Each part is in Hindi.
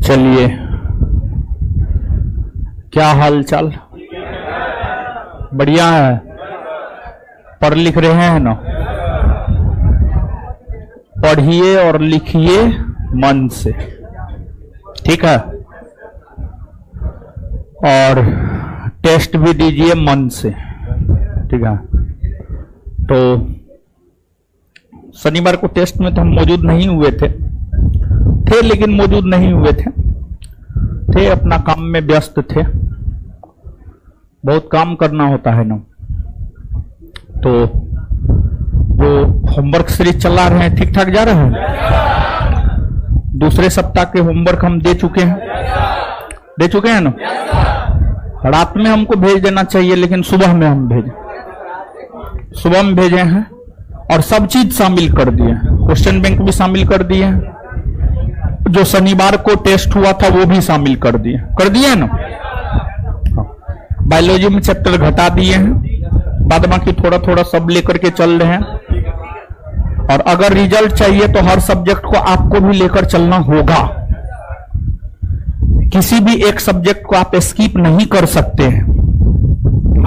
चलिए, क्या हाल चाल? बढ़िया है। पढ़ लिख रहे हैं ना? पढ़िए और लिखिए मन से, ठीक है? और टेस्ट भी दीजिए मन से, ठीक है? तो शनिवार को टेस्ट में तो हम मौजूद नहीं हुए थे लेकिन मौजूद नहीं हुए थे अपना काम में व्यस्त थे। बहुत काम करना होता है ना। तो जो होमवर्क सीरीज चला रहे हैं ठीक ठाक जा रहे हैं? दूसरे सप्ताह के होमवर्क हम दे चुके हैं ना? रात में हमको भेज देना चाहिए लेकिन सुबह में हम भेजे हैं और सब चीज शामिल कर दिए हैं। क्वेश्चन बैंक भी शामिल कर दिए हैं, जो शनिवार को टेस्ट हुआ था वो भी शामिल कर दिए ना। बायोलॉजी में चैप्टर घटा दिए हैं, बाद बाकी थोड़ा थोड़ा सब लेकर के चल रहे हैं। और अगर रिजल्ट चाहिए तो हर सब्जेक्ट को आपको भी लेकर चलना होगा। किसी भी एक सब्जेक्ट को आप स्किप नहीं कर सकते हैं।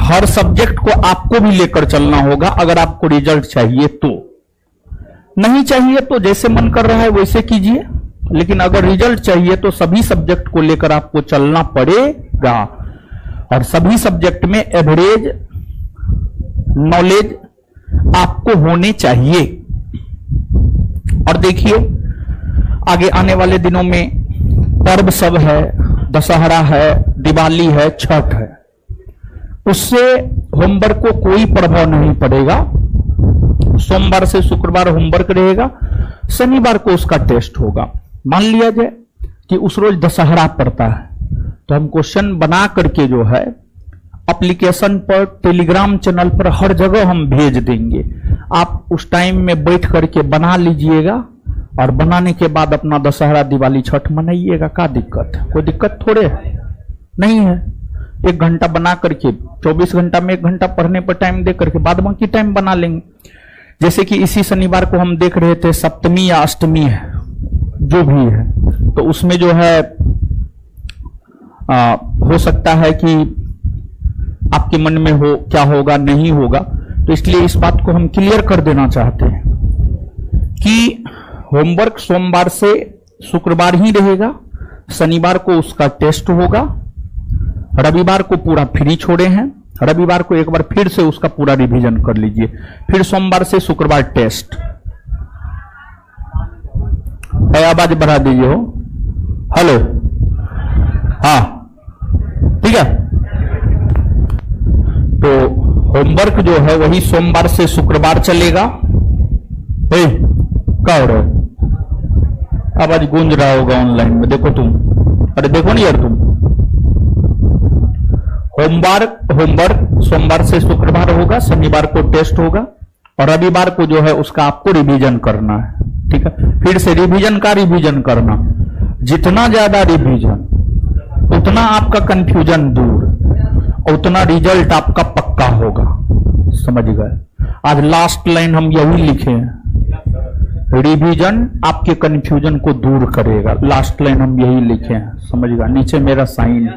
हर सब्जेक्ट को आपको भी लेकर चलना होगा अगर आपको रिजल्ट चाहिए तो। नहीं चाहिए तो जैसे मन कर रहा है वैसे कीजिए, लेकिन अगर रिजल्ट चाहिए तो सभी सब्जेक्ट को लेकर आपको चलना पड़ेगा। और सभी सब्जेक्ट में एवरेज नॉलेज आपको होने चाहिए। और देखिए, आगे आने वाले दिनों में पर्व सब है, दशहरा है, दिवाली है, छठ है। उससे होमवर्क को कोई प्रभाव नहीं पड़ेगा। सोमवार से शुक्रवार होमवर्क रहेगा, शनिवार को उसका टेस्ट होगा। मान लिया जाए कि उस रोज दशहरा पड़ता है तो हम क्वेश्चन बना करके जो है एप्लीकेशन पर, टेलीग्राम चैनल पर, हर जगह हम भेज देंगे। आप उस टाइम में बैठ करके बना लीजिएगा और बनाने के बाद अपना दशहरा, दिवाली, छठ मनाइएगा। क्या दिक्कत है? कोई दिक्कत थोड़े नहीं है। 1 घंटा बना करके 24 घंटा में 1 घंटा पढ़ने पर टाइम दे करके बाद बाकी टाइम बना लेंगे। जैसे कि इसी शनिवार को हम देख रहे थे सप्तमी या अष्टमी है, जो भी है, तो उसमें जो है हो सकता है कि आपके मन में हो क्या होगा नहीं होगा। तो इसलिए इस बात को हम क्लियर कर देना चाहते हैं कि होमवर्क सोमवार से शुक्रवार ही रहेगा, शनिवार को उसका टेस्ट होगा, रविवार को पूरा फ्री छोड़े हैं। रविवार को एक बार फिर से उसका पूरा रिवीजन कर लीजिए, फिर सोमवार से शुक्रवार टेस्ट। आवाज बढ़ा दीजिए हो। हेलो, हाँ ठीक है। तो होमवर्क जो है वही सोमवार से शुक्रवार चलेगा। क्या हो रहा है? आवाज गूंज रहा होगा ऑनलाइन में, देखो तुम। अरे देखो नहीं यार तुम। होमवर्क सोमवार से शुक्रवार होगा, शनिवार को टेस्ट होगा और रविवार को जो है उसका आपको रिवीजन करना है, ठीक है? फिर से रिवीजन करना। जितना ज्यादा रिवीजन उतना आपका कंफ्यूजन दूर, उतना रिजल्ट आपका पक्का होगा। समझ गए? आज लास्ट लाइन हम यही लिखे हैं, रिवीजन आपके कंफ्यूजन को दूर करेगा। लास्ट लाइन हम यही लिखे हैं, समझ गए? नीचे मेरा साइन।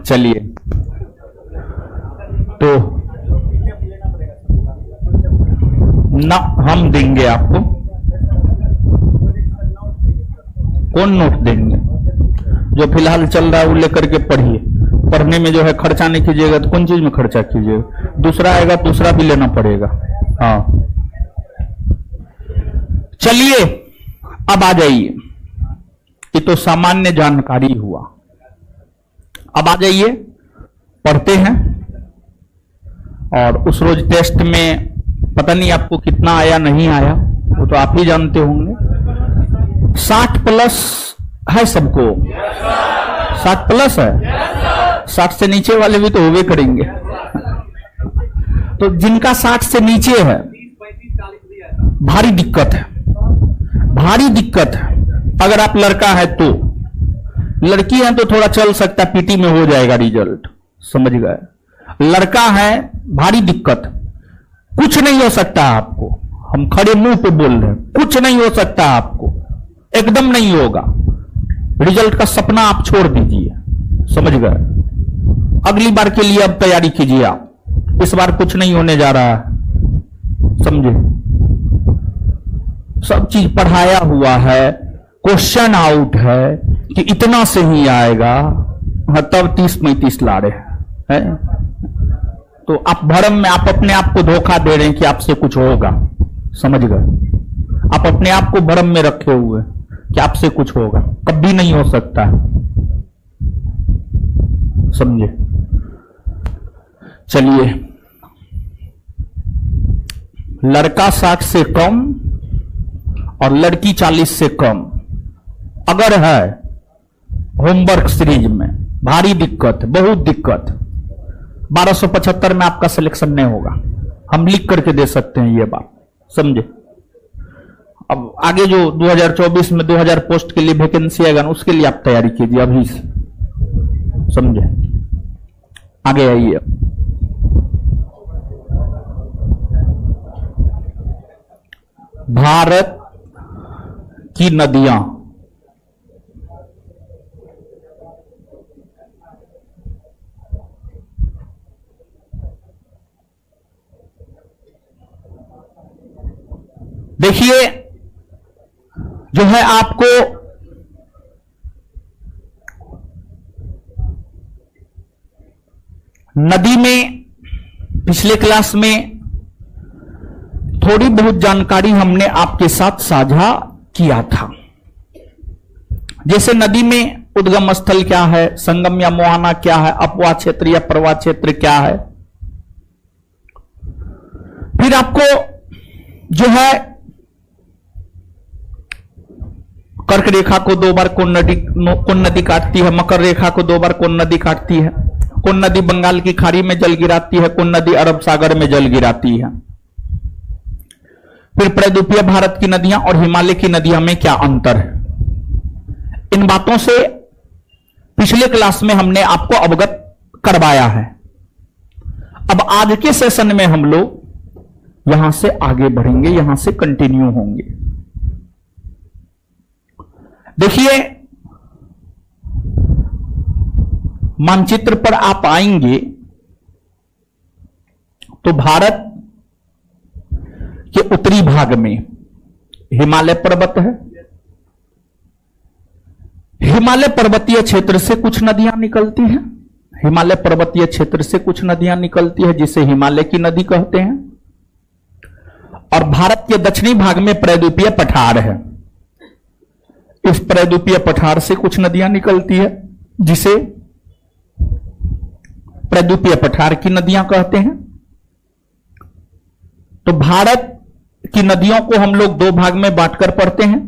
चलिए, तो ना हम देंगे आपको। कौन नोट देंगे? जो फिलहाल चल रहा है वो लेकर के पढ़िए। पढ़ने में जो है खर्चा नहीं कीजिएगा तो कौन चीज में खर्चा कीजिएगा? दूसरा आएगा, दूसरा भी लेना पड़ेगा। हाँ, चलिए अब आ जाइए। ये तो सामान्य जानकारी हुआ। अब आ जाइए, पढ़ते हैं। और उस रोज टेस्ट में पता नहीं आपको कितना आया नहीं आया, वो तो आप ही जानते होंगे। 60 प्लस है सबको? 60 प्लस है? 60 से नीचे वाले भी तो होवे करेंगे। तो जिनका 60 से नीचे है, भारी दिक्कत है। अगर आप लड़का है तो, लड़की है तो थोड़ा चल सकता, पीटी में हो जाएगा रिजल्ट। समझ गए? लड़का है, भारी दिक्कत, कुछ नहीं हो सकता आपको। हम खड़े मुंह पे बोल रहे हैं, कुछ नहीं हो सकता आपको, एकदम नहीं होगा। रिजल्ट का सपना आप छोड़ दीजिए, समझ गए। अगली बार के लिए अब तैयारी कीजिए आप, इस बार कुछ नहीं होने जा रहा है, समझे। सब चीज पढ़ाया हुआ है, क्वेश्चन आउट है कि इतना से ही आएगा, तब 30-35 ला रहे हैं। तो आप भरम में आप अपने आप को धोखा दे रहे हैं कि आपसे कुछ होगा, समझ गए। आप अपने आप को भरम में रखे हुए कि आपसे कुछ होगा, कभी नहीं हो सकता है, समझे। चलिए, लड़का 60 से कम और लड़की 40 से कम अगर है होमवर्क सीरीज में, भारी दिक्कत, बहुत दिक्कत। 1275 में आपका सिलेक्शन नहीं होगा, हम लिख करके दे सकते हैं ये बात, समझे। अब आगे जो 2024 में 2000 पोस्ट के लिए वैकेंसी आएगा ना, उसके लिए आप तैयारी कीजिए अभी से, समझे। आगे आइए। भारत की नदियां, देखिए जो है आपको नदी में पिछले क्लास में थोड़ी बहुत जानकारी हमने आपके साथ साझा किया था। जैसे नदी में उद्गम स्थल क्या है, संगम या मुहाना क्या है, अपवाह क्षेत्र या प्रवाह क्षेत्र क्या है। फिर आपको जो है कर्क रेखा को 2 बार कौन नदी काटती है, मकर रेखा को 2 बार कौन नदी काटती है, कौन नदी बंगाल की खाड़ी में जल गिराती है, कौन नदी अरब सागर में जल गिराती है। फिर प्रद्वीपीय भारत की नदियां और हिमालय की नदियां में क्या अंतर है, इन बातों से पिछले क्लास में हमने आपको अवगत करवाया है। अब आज के सेशन में हम लोग यहां से आगे बढ़ेंगे, यहां से कंटिन्यू होंगे। देखिए मानचित्र पर आप आएंगे तो भारत के उत्तरी भाग में हिमालय पर्वत है। हिमालय पर्वतीय क्षेत्र से कुछ नदियां निकलती हैं, हिमालय पर्वतीय क्षेत्र से कुछ नदियां निकलती है जिसे हिमालय की नदी कहते हैं। और भारत के दक्षिणी भाग में प्रद्वीपीय पठार है, इस प्रद्वीपीय पठार से कुछ नदियां निकलती है जिसे प्रद्वीपीय पठार की नदियां कहते हैं। तो भारत की नदियों को हम लोग 2 भाग में बांटकर पढ़ते हैं,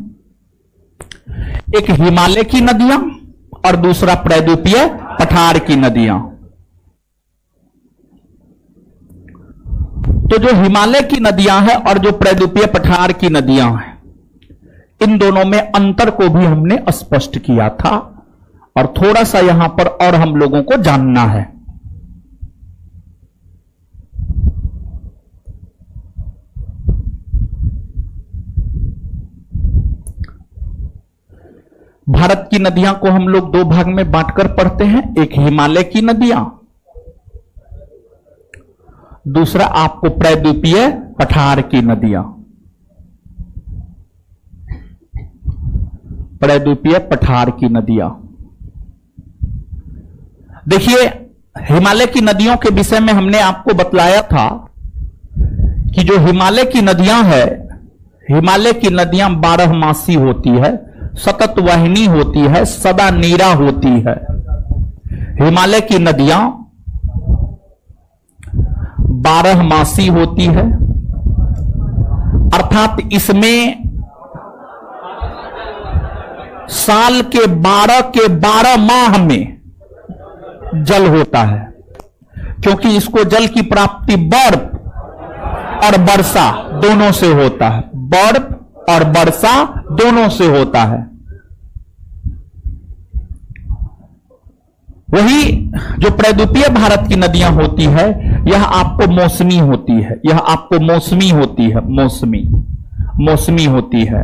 एक हिमालय की नदियां और दूसरा प्रद्वीपीय पठार की नदियां। तो जो हिमालय की नदियां हैं और जो प्रद्वीपीय पठार की नदियां हैं, इन दोनों में अंतर को भी हमने स्पष्ट किया था और थोड़ा सा यहां पर और हम लोगों को जानना है। भारत की नदियां को हम लोग 2 भाग में बांटकर पढ़ते हैं, एक हिमालय की नदियां, दूसरा आपको प्रद्वीपीय पठार की नदियां। प्रद्वीपीय पठार की नदियां, देखिए हिमालय की नदियों के विषय में हमने आपको बतलाया था कि जो हिमालय की नदियां है, हिमालय की नदियां 12 मासी होती है, सतत वाहिनी होती है, सदा नीरा होती है। हिमालय की नदियां 12 मासी होती है, अर्थात इसमें साल के 12 माह में जल होता है, क्योंकि इसको जल की प्राप्ति बर्फ और वर्षा दोनों से होता है, बर्फ और वर्षा दोनों से होता है। वही जो प्रद्वीपीय भारत की नदियां होती है, यह आपको मौसमी होती है, यह आपको मौसमी होती है, मौसमी होती है।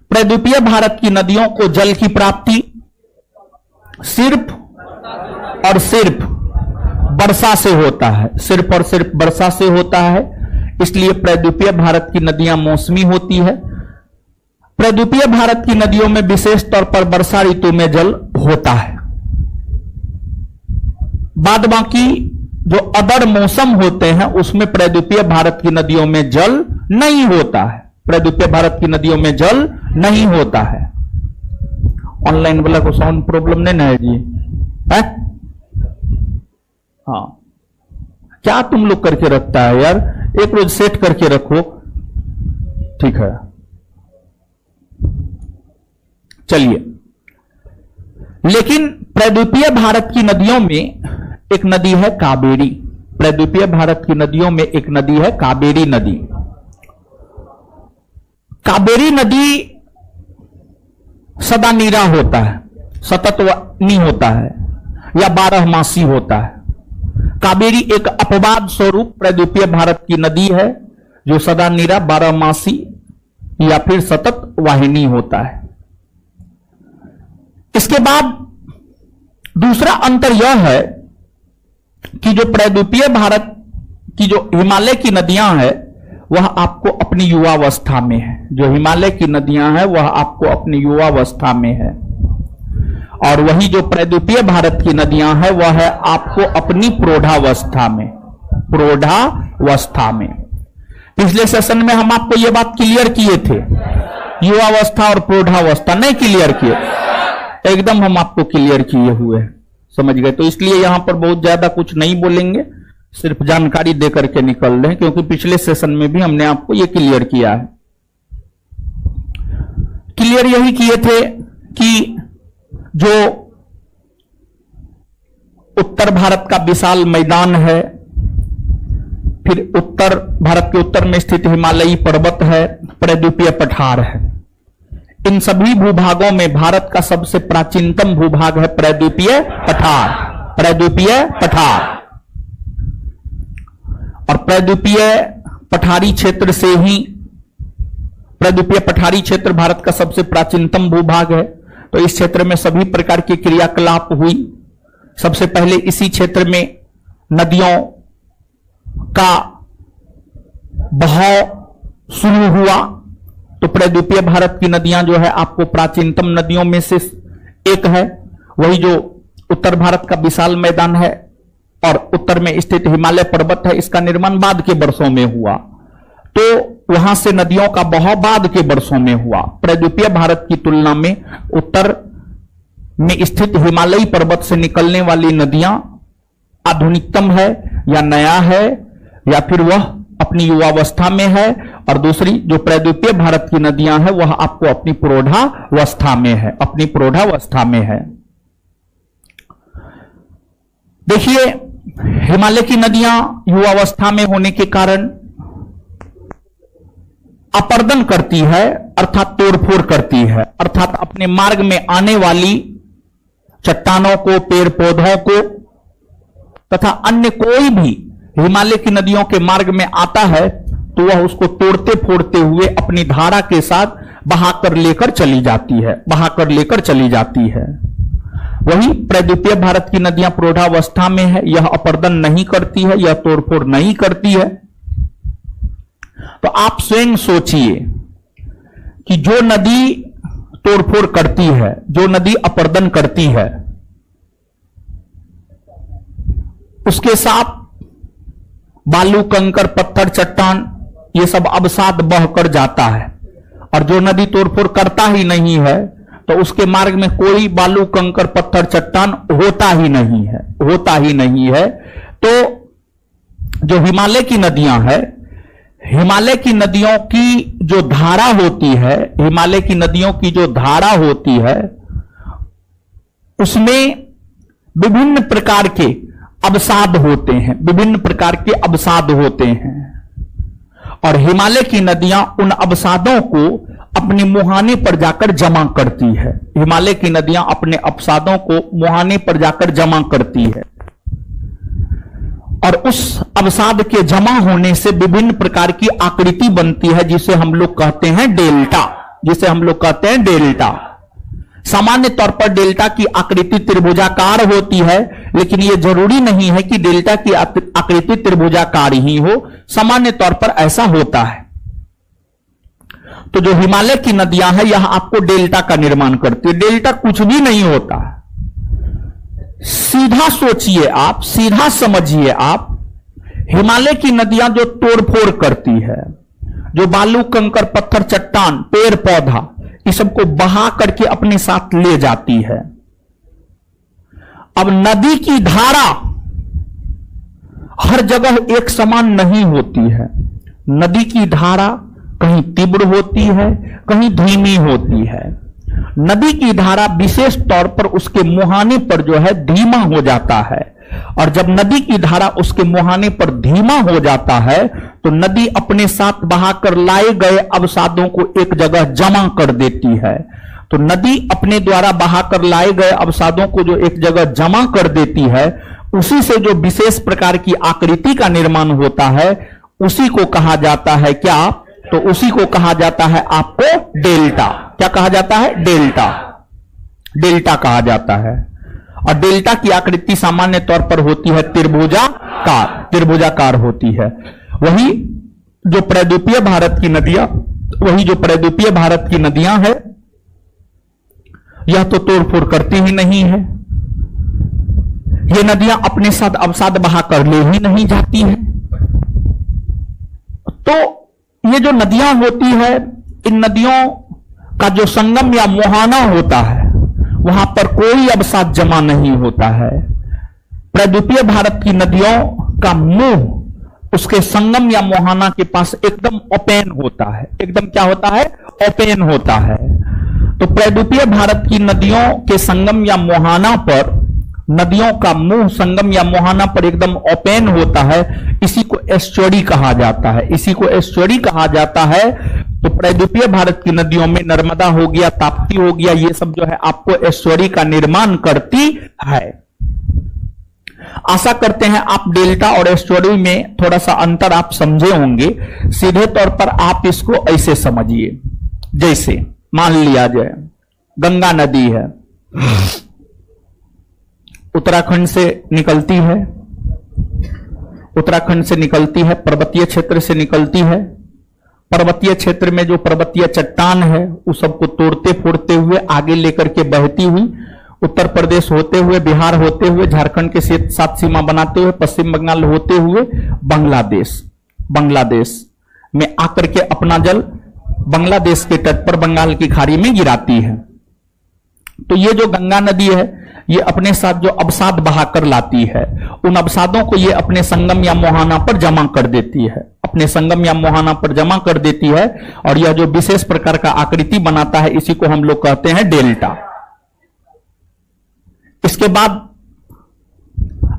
प्रद्वीपीय भारत की नदियों को जल की प्राप्ति सिर्फ और सिर्फ वर्षा से होता है, सिर्फ और सिर्फ वर्षा से होता है, इसलिए प्रद्वीपीय भारत की नदियां मौसमी होती है। प्रद्वीपीय भारत की नदियों में विशेष तौर पर वर्षा ऋतु में जल होता है। बाद बाकी जो अदर मौसम होते हैं उसमें प्रद्वीपीय भारत की नदियों में जल नहीं होता है, प्रद्वीपीय भारत की नदियों में जल नहीं होता है। ऑनलाइन वाला को साउंड प्रॉब्लम नहीं ना है जी? है? हाँ, क्या तुम लोग करके रखता है यार, एक रोज सेट करके रखो, ठीक है। चलिए, लेकिन प्रद्वीपीय भारत की नदियों में एक नदी है कावेरी। प्रद्वीपीय भारत की नदियों में एक नदी है कावेरी नदी। कावेरी नदी सदा नीरा होता है, सतत नहीं होता है या 12 मासी होता है। कावेरी एक अपवाद स्वरूप प्रद्वीपीय भारत की नदी है जो सदा नीरा 12 मासी या फिर सतत वाहिनी होता है। इसके बाद दूसरा अंतर यह है कि जो प्रद्वीपीय भारत की जो हिमालय की नदियां हैं वह आपको अपनी युवावस्था में है, जो हिमालय की नदियां हैं वह आपको अपनी युवावस्था में है, और वही जो प्रद्वीपीय भारत की नदियां हैं वह है आपको अपनी प्रौढ़ावस्था में, प्रौढ़ावस्था में। पिछले सेशन में हम आपको यह बात क्लियर किए थे, युवावस्था और प्रौढ़ावस्था नहीं क्लियर किए, एकदम हम आपको क्लियर किए हुए, समझ गए। तो इसलिए यहां पर बहुत ज्यादा कुछ नहीं बोलेंगे, सिर्फ जानकारी देकर के निकल रहे हैं, क्योंकि पिछले सेशन में भी हमने आपको यह क्लियर किया है। क्लियर यही किए थे कि जो उत्तर भारत का विशाल मैदान है, फिर उत्तर भारत के उत्तर में स्थित हिमालयी पर्वत है, प्रद्वीपीय पठार है। इन सभी भूभागों में भारत का सबसे प्राचीनतम भूभाग है प्रद्वीपीय पठार, प्रद्वीपीय पठार। और प्रद्वीपीय पठारी क्षेत्र से ही, प्रद्वीपीय पठारी क्षेत्र भारत का सबसे प्राचीनतम भूभाग है, तो इस क्षेत्र में सभी प्रकार की क्रियाकलाप हुई। सबसे पहले इसी क्षेत्र में नदियों का बहाव शुरू हुआ, तो प्रद्वीपीय भारत की नदियां जो है आपको प्राचीनतम नदियों में से एक है। वही जो उत्तर भारत का विशाल मैदान है और उत्तर में स्थित हिमालय पर्वत है, इसका निर्माण बाद के वर्षों में हुआ, तो वहां से नदियों का बहाव बाद के वर्षों में हुआ। प्रद्वीपीय भारत की तुलना में उत्तर में स्थित हिमालयी पर्वत से निकलने वाली नदियां आधुनिकतम है या नया है या फिर वह अपनी युवावस्था में है, और दूसरी जो प्रद्वीपीय भारत की नदियां हैं वह आपको अपनी प्रौढ़ावस्था में है, अपनी प्रौढ़ावस्था में है। देखिए, हिमालय की नदियां युवावस्था में होने के कारण अपर्दन करती है, अर्थात तोड़फोड़ करती है, अर्थात अपने मार्ग में आने वाली चट्टानों को, पेड़ पौधों को तथा अन्य कोई भी हिमालय की नदियों के मार्ग में आता है तो वह उसको तोड़ते फोड़ते हुए अपनी धारा के साथ बहाकर लेकर चली जाती है, बहाकर लेकर चली जाती है। वही प्रद्वीपीय भारत की नदियां प्रौढ़ावस्था में है, यह अपर्दन नहीं करती है, यह तोड़फोड़ नहीं करती है। तो आप स्वयं सोचिए कि जो नदी तोड़फोड़ करती है, जो नदी अपर्दन करती है, उसके साथ बालू, कंकर, पत्थर, चट्टान ये सब अवसाद बहकर जाता है, और जो नदी तोड़फोड़ करता ही नहीं है तो उसके मार्ग में कोई बालू, कंकर, पत्थर, चट्टान होता ही नहीं है, होता ही नहीं है। तो जो हिमालय की नदियां हैं, हिमालय की नदियों की जो धारा होती है, हिमालय की नदियों की जो धारा होती है, उसमें विभिन्न प्रकार के अवसाद होते हैं, विभिन्न प्रकार के अवसाद होते हैं, और हिमालय की नदियां उन अवसादों को अपने मुहाने पर जाकर जमा करती है। हिमालय की नदियां अपने अवसादों को मुहाने पर जाकर जमा करती है। और उस अवसाद के जमा होने से विभिन्न प्रकार की आकृति बनती है, जिसे हम लोग कहते हैं डेल्टा, जिसे हम लोग कहते हैं डेल्टा। सामान्य तौर पर डेल्टा की आकृति त्रिभुजाकार होती है, लेकिन यह जरूरी नहीं है कि डेल्टा की आकृति त्रिभुजाकार ही हो, सामान्य तौर पर ऐसा होता है। तो जो हिमालय की नदियां हैं, यह आपको डेल्टा का निर्माण करती है। डेल्टा कुछ भी नहीं होता है, सीधा सोचिए आप, सीधा समझिए आप। हिमालय की नदियां जो तोड़फोड़ करती है, जो बालू कंकर पत्थर चट्टान पेड़ पौधा इस सबको बहा करके अपने साथ ले जाती है। अब नदी की धारा हर जगह एक समान नहीं होती है। नदी की धारा कहीं तीव्र होती है, कहीं धीमी होती है। नदी की धारा विशेष तौर पर उसके मुहाने पर जो है धीमा हो जाता है, और जब नदी की धारा उसके मुहाने पर धीमा हो जाता है तो नदी अपने साथ बहाकर लाए गए अवसादों को एक जगह जमा कर देती है। तो नदी अपने द्वारा बहाकर लाए गए अवसादों को जो एक जगह जमा कर देती है, उसी से जो विशेष प्रकार की आकृति का निर्माण होता है, उसी को कहा जाता है क्या? तो उसी को कहा जाता है आपको डेल्टा। क्या कहा जाता है? डेल्टा। डेल्टा कहा जाता है। और डेल्टा की आकृति सामान्य तौर पर होती है त्रिभुजाकार, त्रिभुजाकार होती है। वही जो प्रद्वीपीय भारत की नदियां, वही जो प्रद्वीपीय भारत की नदियां है, यह तो तोड़फोड़ करती ही नहीं है। ये नदियां अपने साथ अवसाद बहाकर ले ही नहीं जाती है। तो ये जो नदियां होती है, इन नदियों का जो संगम या मुहाना होता है, वहां पर कोई अवसाद जमा नहीं होता है। प्रद्वीपीय भारत की नदियों का मुंह उसके संगम या मुहाना के पास एकदम ओपन होता है। एकदम क्या होता है? ओपन होता है। तो प्रद्वीपीय भारत की नदियों के संगम या मुहाना पर, नदियों का मुंह संगम या मुहाना पर एकदम ओपन होता है। इसी को एस्चुअरी कहा जाता है। इसी को एस्चुअरी कहा जाता है। तो प्रद्वीपीय भारत की नदियों में नर्मदा हो गया, ताप्ती हो गया, ये सब जो है आपको एस्चुअरी का निर्माण करती है। आशा करते हैं आप डेल्टा और एस्चुअरी में थोड़ा सा अंतर आप समझे होंगे। सीधे तौर पर आप इसको ऐसे समझिए, जैसे मान लिया जाए गंगा नदी है, उत्तराखंड से निकलती है, उत्तराखंड से निकलती है, पर्वतीय क्षेत्र से निकलती है। पर्वतीय क्षेत्र में जो पर्वतीय चट्टान है, उस सबको तोड़ते फोड़ते हुए आगे लेकर के बहती हुई उत्तर प्रदेश होते हुए, बिहार होते हुए, झारखंड के साथ सीमा बनाते हुए, पश्चिम बंगाल होते हुए बांग्लादेश में आकर के अपना जल बांग्लादेश के तट पर बंगाल की खाड़ी में गिराती है। तो ये जो गंगा नदी है, ये अपने साथ जो अवसाद बहाकर लाती है, उन अवसादों को ये अपने संगम या मुहाना पर जमा कर देती है, अपने संगम या मुहाना पर जमा कर देती है। और यह जो विशेष प्रकार का आकृति बनाता है, इसी को हम लोग कहते हैं डेल्टा। इसके बाद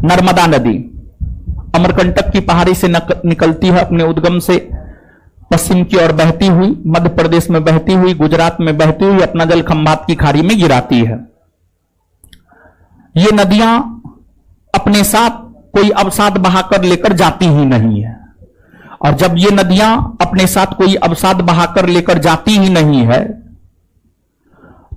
नर्मदा नदी अमरकंटक की पहाड़ी से निकलती है, अपने उद्गम से पश्चिम की ओर बहती हुई, मध्य प्रदेश में बहती हुई, गुजरात में बहती हुई अपना जल खंभात की खाड़ी में गिराती है। ये नदियां अपने साथ कोई अवसाद बहाकर लेकर जाती ही नहीं है। और जब ये नदियां अपने साथ कोई अवसाद बहाकर लेकर जाती ही नहीं है,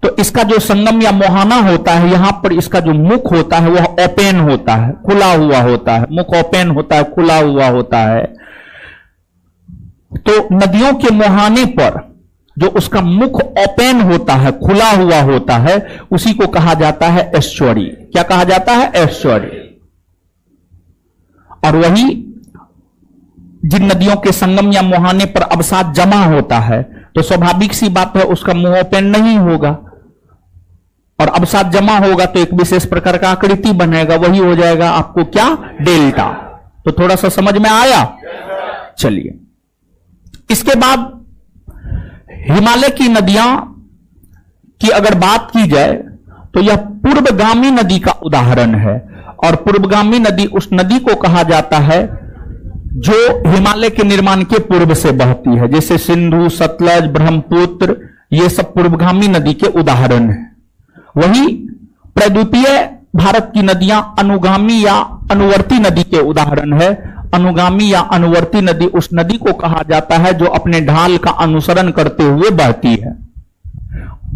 तो इसका जो संगम या मुहाना होता है, यहां पर इसका जो मुख होता है वह ओपन होता है, खुला हुआ होता है। मुख ओपन होता है, खुला हुआ होता है। तो नदियों के मुहाने पर जो उसका मुख ओपन होता है, खुला हुआ होता है, उसी को कहा जाता है एस्चुअरी। क्या कहा जाता है? एस्चुअरी। और वही जिन नदियों के संगम या मुहाने पर अवसाद जमा होता है, तो स्वाभाविक सी बात है उसका मुंह ओपन नहीं होगा, और अवसाद जमा होगा तो एक विशेष प्रकार का आकृति बनेगा, वही हो जाएगा आपको क्या? डेल्टा। तो थोड़ा सा समझ में आया? चलिए, इसके बाद हिमालय की नदियां की अगर बात की जाए तो यह पूर्वगामी नदी का उदाहरण है। और पूर्वगामी नदी उस नदी को कहा जाता है जो हिमालय के निर्माण के पूर्व से बहती है, जैसे सिंधु, सतलज, ब्रह्मपुत्र, ये सब पूर्वगामी नदी के उदाहरण है। वही प्रद्वीपीय भारत की नदियां अनुगामी या अनुवर्ती नदी के उदाहरण है। अनुगामी या अनुवर्ती नदी उस नदी को कहा जाता है जो अपने ढाल का अनुसरण करते हुए बहती है,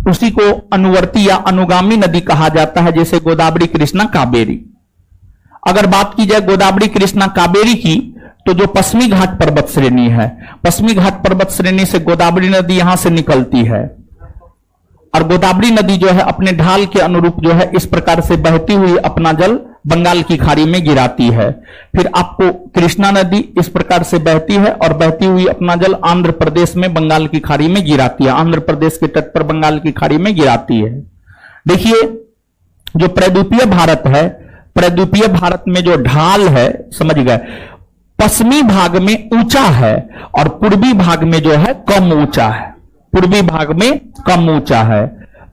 उसी को अनुवर्ती या अनुगामी नदी कहा जाता है, जैसे गोदावरी, कृष्णा, कावेरी। अगर बात की जाए गोदावरी, कृष्णा, कावेरी की, तो जो पश्चिमी घाट पर्वत श्रेणी है, पश्चिमी घाट पर्वत श्रेणी से गोदावरी नदी यहां से निकलती है, और गोदावरी नदी जो है अपने ढाल के अनुरूप जो है इस प्रकार से बहती हुई अपना जल बंगाल की खाड़ी में गिराती है। फिर आपको कृष्णा नदी इस प्रकार से बहती है और बहती हुई अपना जल आंध्र प्रदेश में बंगाल की खाड़ी में गिराती है, आंध्र प्रदेश के तट पर बंगाल की खाड़ी में गिराती है। देखिए, जो प्रद्वीपीय भारत है, प्रद्वीपीय भारत में जो ढाल है, समझ गए, पश्चिमी भाग में ऊंचा है और पूर्वी भाग में जो है कम ऊंचा है, पूर्वी भाग में कम ऊंचा है।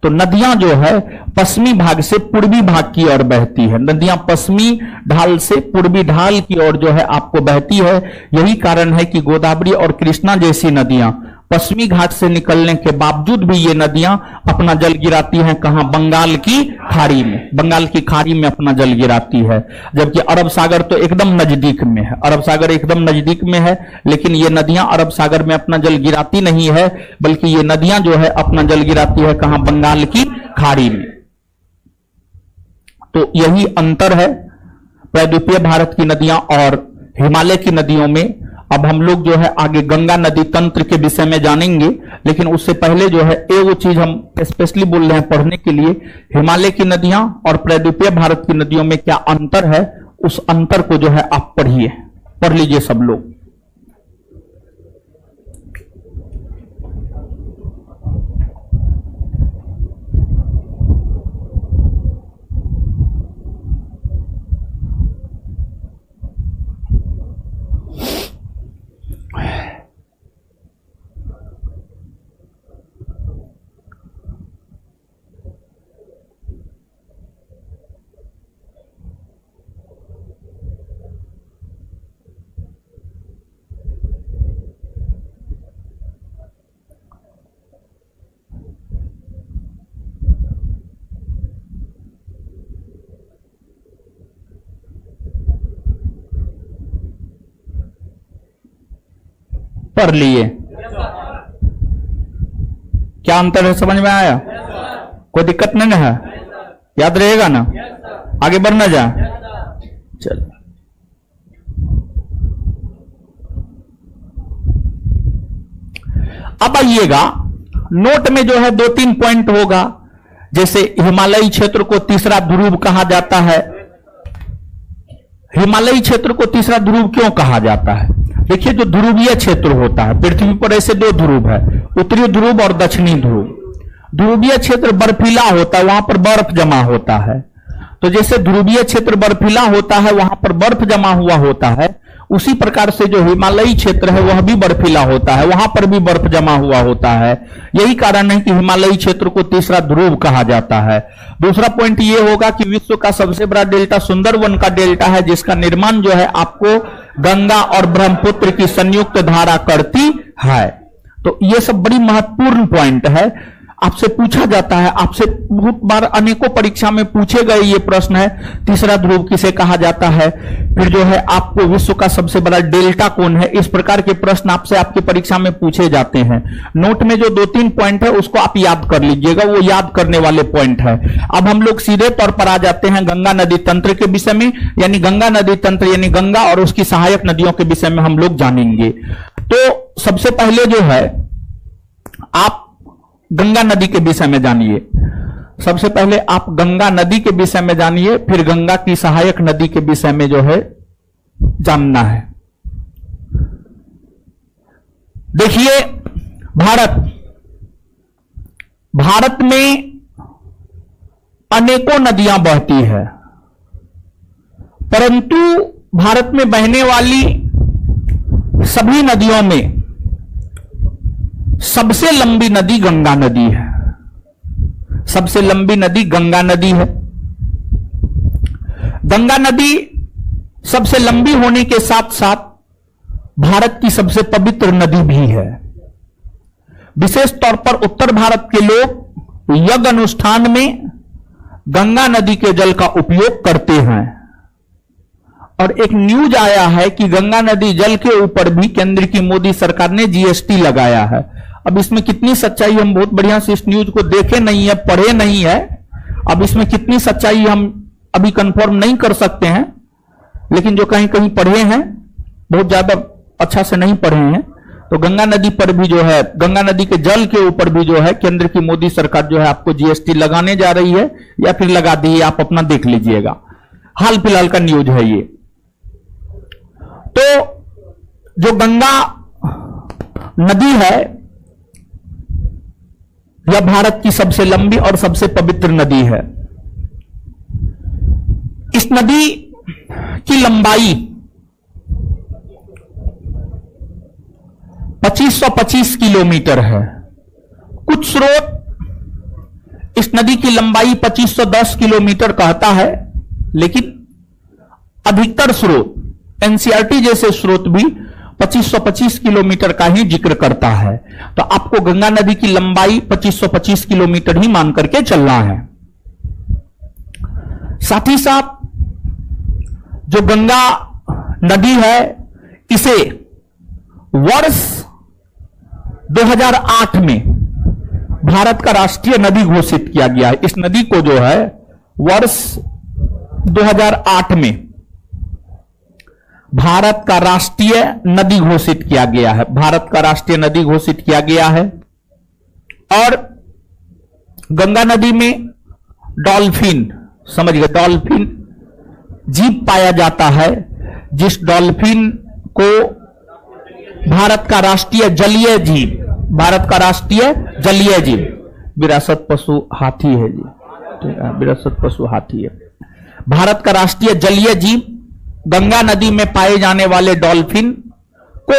तो नदियां जो है पश्चिमी भाग से पूर्वी भाग की ओर बहती है, नदियां पश्चिमी ढाल से पूर्वी ढाल की ओर जो है आपको बहती है। यही कारण है कि गोदावरी और कृष्णा जैसी नदियां पश्चिमी घाट से निकलने के बावजूद भी ये नदियां अपना जल गिराती हैं, कहां? बंगाल की खाड़ी में, बंगाल की खाड़ी में अपना जल गिराती है। जबकि अरब सागर तो एकदम नजदीक में है, अरब सागर एकदम नजदीक में है, लेकिन ये नदियां अरब सागर में अपना जल गिराती नहीं है, बल्कि ये नदियां जो है अपना जल गिराती है कहां? बंगाल की खाड़ी में। तो यही अंतर है प्रद्वीपीय भारत की नदियां और हिमालय की नदियों में। अब हम लोग जो है आगे गंगा नदी तंत्र के विषय में जानेंगे, लेकिन उससे पहले जो है एक वो चीज हम स्पेशली बोल रहे हैं पढ़ने के लिए, हिमालय की नदियां और प्रद्वीपीय भारत की नदियों में क्या अंतर है, उस अंतर को जो है आप पढ़िए, पढ़ लीजिए सब लोग। पढ़ लिए, क्या अंतर है समझ में आया? कोई दिक्कत नहीं ना है? याद रहेगा ना? आगे बढ़ना जा। चल, अब आइएगा, नोट में जो है 2-3 पॉइंट होगा। जैसे हिमालयी क्षेत्र को तीसरा ध्रुव कहा जाता है। हिमालयी क्षेत्र को तीसरा ध्रुव क्यों कहा जाता है? देखिए, जो ध्रुवीय क्षेत्र होता है, पृथ्वी पर ऐसे 2 ध्रुव है, उत्तरी ध्रुव और दक्षिणी ध्रुव। ध्रुवीय क्षेत्र बर्फीला होता है, वहां पर बर्फ जमा होता है। तो जैसे ध्रुवीय क्षेत्र बर्फीला होता है, वहां पर बर्फ जमा हुआ होता है, उसी प्रकार से जो हिमालयी क्षेत्र है वह भी बर्फीला होता है, वहां पर भी बर्फ जमा हुआ होता है। यही कारण है कि हिमालयी क्षेत्र को तीसरा ध्रुव कहा जाता है। दूसरा पॉइंट यह होगा कि विश्व का सबसे बड़ा डेल्टा सुंदरवन का डेल्टा है, जिसका निर्माण जो है आपको गंगा और ब्रह्मपुत्र की संयुक्त धारा करती है। तो यह सब बड़ी महत्वपूर्ण पॉइंट है, आपसे पूछा जाता है, आपसे बहुत बार अनेकों परीक्षा में पूछे गए ये प्रश्न है, तीसरा ध्रुव किसे कहा जाता है, फिर जो है आपको विश्व का सबसे बड़ा डेल्टा कौन है, इस प्रकार के प्रश्न आपसे आपकी परीक्षा में पूछे जाते हैं। नोट में जो 2-3 पॉइंट है उसको आप याद कर लीजिएगा, वो याद करने वाले पॉइंट है। अब हम लोग सीधे तौर पर आ जाते हैं गंगा नदी तंत्र के विषय में, यानी गंगा नदी तंत्र यानी गंगा और उसकी सहायक नदियों के विषय में हम लोग जानेंगे। तो सबसे पहले जो है आप गंगा नदी के विषय में जानिए। सबसे पहले आप गंगा नदी के विषय में जानिए, फिर गंगा की सहायक नदी के विषय में जो है जानना है। देखिए, भारत में अनेकों नदियां बहती है, परंतु भारत में बहने वाली सभी नदियों में सबसे लंबी नदी गंगा नदी है। सबसे लंबी नदी गंगा नदी है। गंगा नदी सबसे लंबी होने के साथ साथ भारत की सबसे पवित्र नदी भी है। विशेष तौर पर उत्तर भारत के लोग यज्ञ अनुष्ठान में गंगा नदी के जल का उपयोग करते हैं। और एक न्यूज आया है कि गंगा नदी जल के ऊपर भी केंद्र की मोदी सरकार ने जीएसटी लगाया है। अब इसमें कितनी सच्चाई, हम बहुत बढ़िया से इस न्यूज को देखे नहीं है, पढ़े नहीं है। अब इसमें कितनी सच्चाई हम अभी कंफर्म नहीं कर सकते हैं, लेकिन जो कहीं कहीं पढ़े हैं, बहुत ज्यादा अच्छा से नहीं पढ़े हैं, तो गंगा नदी पर भी जो है, गंगा नदी के जल के ऊपर भी जो है केंद्र की मोदी सरकार जो है आपको जीएसटी लगाने जा रही है या फिर लगा दी है, आप अपना देख लीजिएगा। हाल फिलहाल का न्यूज है ये। तो जो गंगा नदी है यह भारत की सबसे लंबी और सबसे पवित्र नदी है। इस नदी की लंबाई 2525 किलोमीटर है। कुछ स्रोत इस नदी की लंबाई 2510 किलोमीटर कहता है, लेकिन अधिकतर स्रोत, एनसीईआरटी जैसे स्रोत भी 2525 किलोमीटर का ही जिक्र करता है। तो आपको गंगा नदी की लंबाई 2525 किलोमीटर ही मान करके चलना है। साथ ही साथ जो गंगा नदी है इसे वर्ष 2008 में भारत का राष्ट्रीय नदी घोषित किया गया है। इस नदी को जो है वर्ष 2008 में भारत का राष्ट्रीय नदी घोषित किया गया है। भारत का राष्ट्रीय नदी घोषित किया गया है। और गंगा नदी में डॉल्फिन, समझ गए, डॉल्फिन जीव पाया जाता है, जिस डॉल्फिन को भारत का राष्ट्रीय जलीय जीव, भारत का राष्ट्रीय जलीय जीव, विरासत पशु हाथी है जी, विरासत पशु हाथी है। भारत का राष्ट्रीय जलीय जीव गंगा नदी में पाए जाने वाले डॉल्फिन को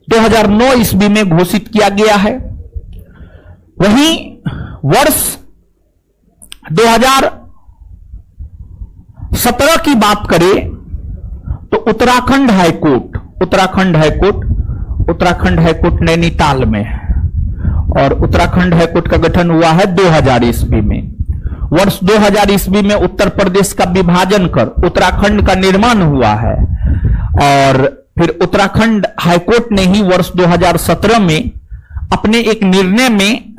2009 ईस्वी में घोषित किया गया है। वहीं वर्ष 2017 की बात करें तो उत्तराखंड हाईकोर्ट नैनीताल में है, और उत्तराखंड हाईकोर्ट का गठन हुआ है 2000 ईस्वी में। वर्ष 2000 ईस्वी में उत्तर प्रदेश का विभाजन कर उत्तराखंड का निर्माण हुआ है, और फिर उत्तराखंड हाईकोर्ट ने ही वर्ष 2017 में अपने एक निर्णय में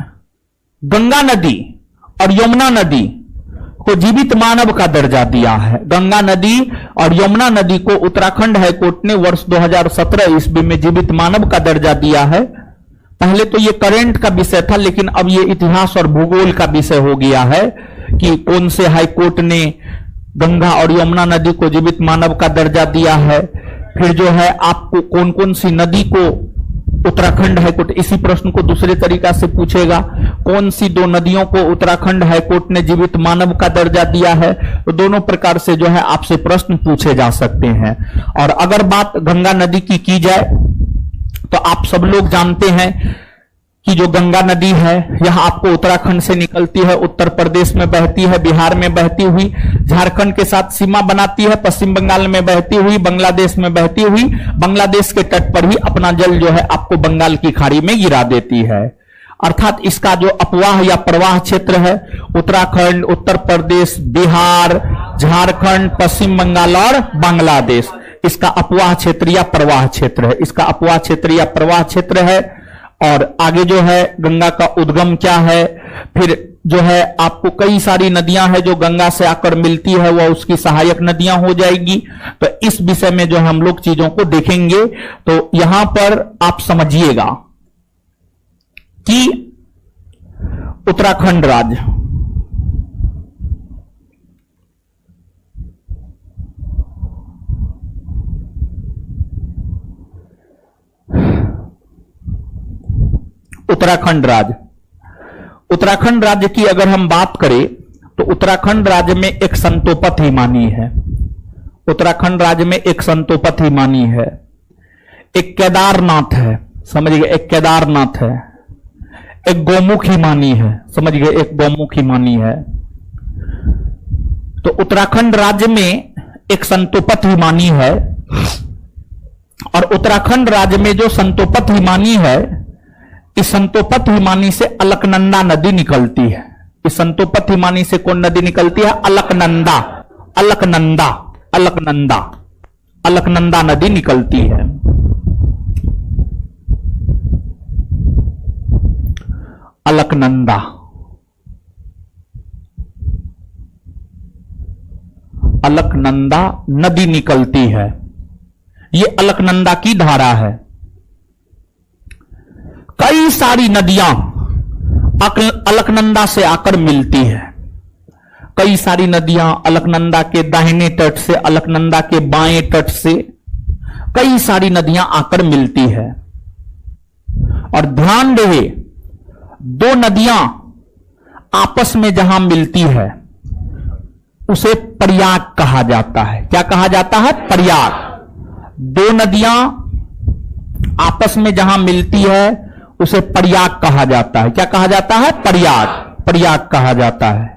गंगा नदी और यमुना नदी को जीवित मानव का दर्जा दिया है। गंगा नदी और यमुना नदी को उत्तराखंड हाईकोर्ट ने वर्ष 2017 ईस्वी में जीवित मानव का दर्जा दिया है। पहले तो ये करंट का विषय था, लेकिन अब ये इतिहास और भूगोल का विषय हो गया है कि कौन से हाईकोर्ट ने गंगा और यमुना नदी को जीवित मानव का दर्जा दिया है। फिर जो है आपको कौन कौन सी नदी को उत्तराखंड हाईकोर्ट, इसी प्रश्न को दूसरे तरीका से पूछेगा, कौन सी दो नदियों को उत्तराखंड हाईकोर्ट ने जीवित मानव का दर्जा दिया है। तो दोनों प्रकार से जो है आपसे प्रश्न पूछे जा सकते हैं। और अगर बात गंगा नदी की जाए तो आप सब लोग जानते हैं कि जो गंगा नदी है यह आपको उत्तराखंड से निकलती है, उत्तर प्रदेश में बहती है, बिहार में बहती हुई झारखंड के साथ सीमा बनाती है, पश्चिम बंगाल में बहती हुई, बांग्लादेश में बहती हुई, बांग्लादेश के तट पर ही अपना जल जो है आपको बंगाल की खाड़ी में गिरा देती है। अर्थात इसका जो अपवाह या प्रवाह क्षेत्र है उत्तराखंड, उत्तर प्रदेश, बिहार, झारखंड, पश्चिम बंगाल और बांग्लादेश, इसका अपवाह क्षेत्र या प्रवाह क्षेत्र है। इसका अपवाह क्षेत्र या प्रवाह क्षेत्र है। और आगे जो है गंगा का उद्गम क्या है, फिर जो है आपको कई सारी नदियां हैं जो गंगा से आकर मिलती है, वह उसकी सहायक नदियां हो जाएगी। तो इस विषय में जो हम लोग चीजों को देखेंगे, तो यहां पर आप समझिएगा कि उत्तराखंड राज्य उत्तराखंड राज्य की अगर हम बात करें तो उत्तराखंड राज्य में एक संतोपत हिमानी है। उत्तराखंड राज्य में एक संतोपत हिमानी है, एक केदारनाथ है, समझिए, एक केदारनाथ है, एक गौमुख हिमानी है, समझिए, एक गौमुख हिमानी है। तो उत्तराखंड राज्य में एक संतोपत हिमानी है, और उत्तराखंड राज्य में जो संतोपत हिमानी है, इस संतोपत हिमानी से अलकनंदा नदी निकलती है। इस संतोपत हिमानी से कौन नदी निकलती है? अलकनंदा, अलकनंदा, अलकनंदा। अलकनंदा नदी निकलती है। अलकनंदा, अलकनंदा नदी निकलती है। ये अलकनंदा की धारा है। कई सारी नदियां अलकनंदा से आकर मिलती है। कई सारी नदियां अलकनंदा के दाहिने तट से, अलकनंदा के बाएं तट से कई सारी नदियां आकर मिलती है। और ध्यान रहे, दो नदियां आपस में जहां मिलती है उसे प्रयाग कहा जाता है। क्या कहा जाता है? प्रयाग। दो नदियां आपस में जहां मिलती है उसे प्रयाग कहा जाता है। क्या कहा जाता है? प्रयाग। प्रयाग कहा जाता है।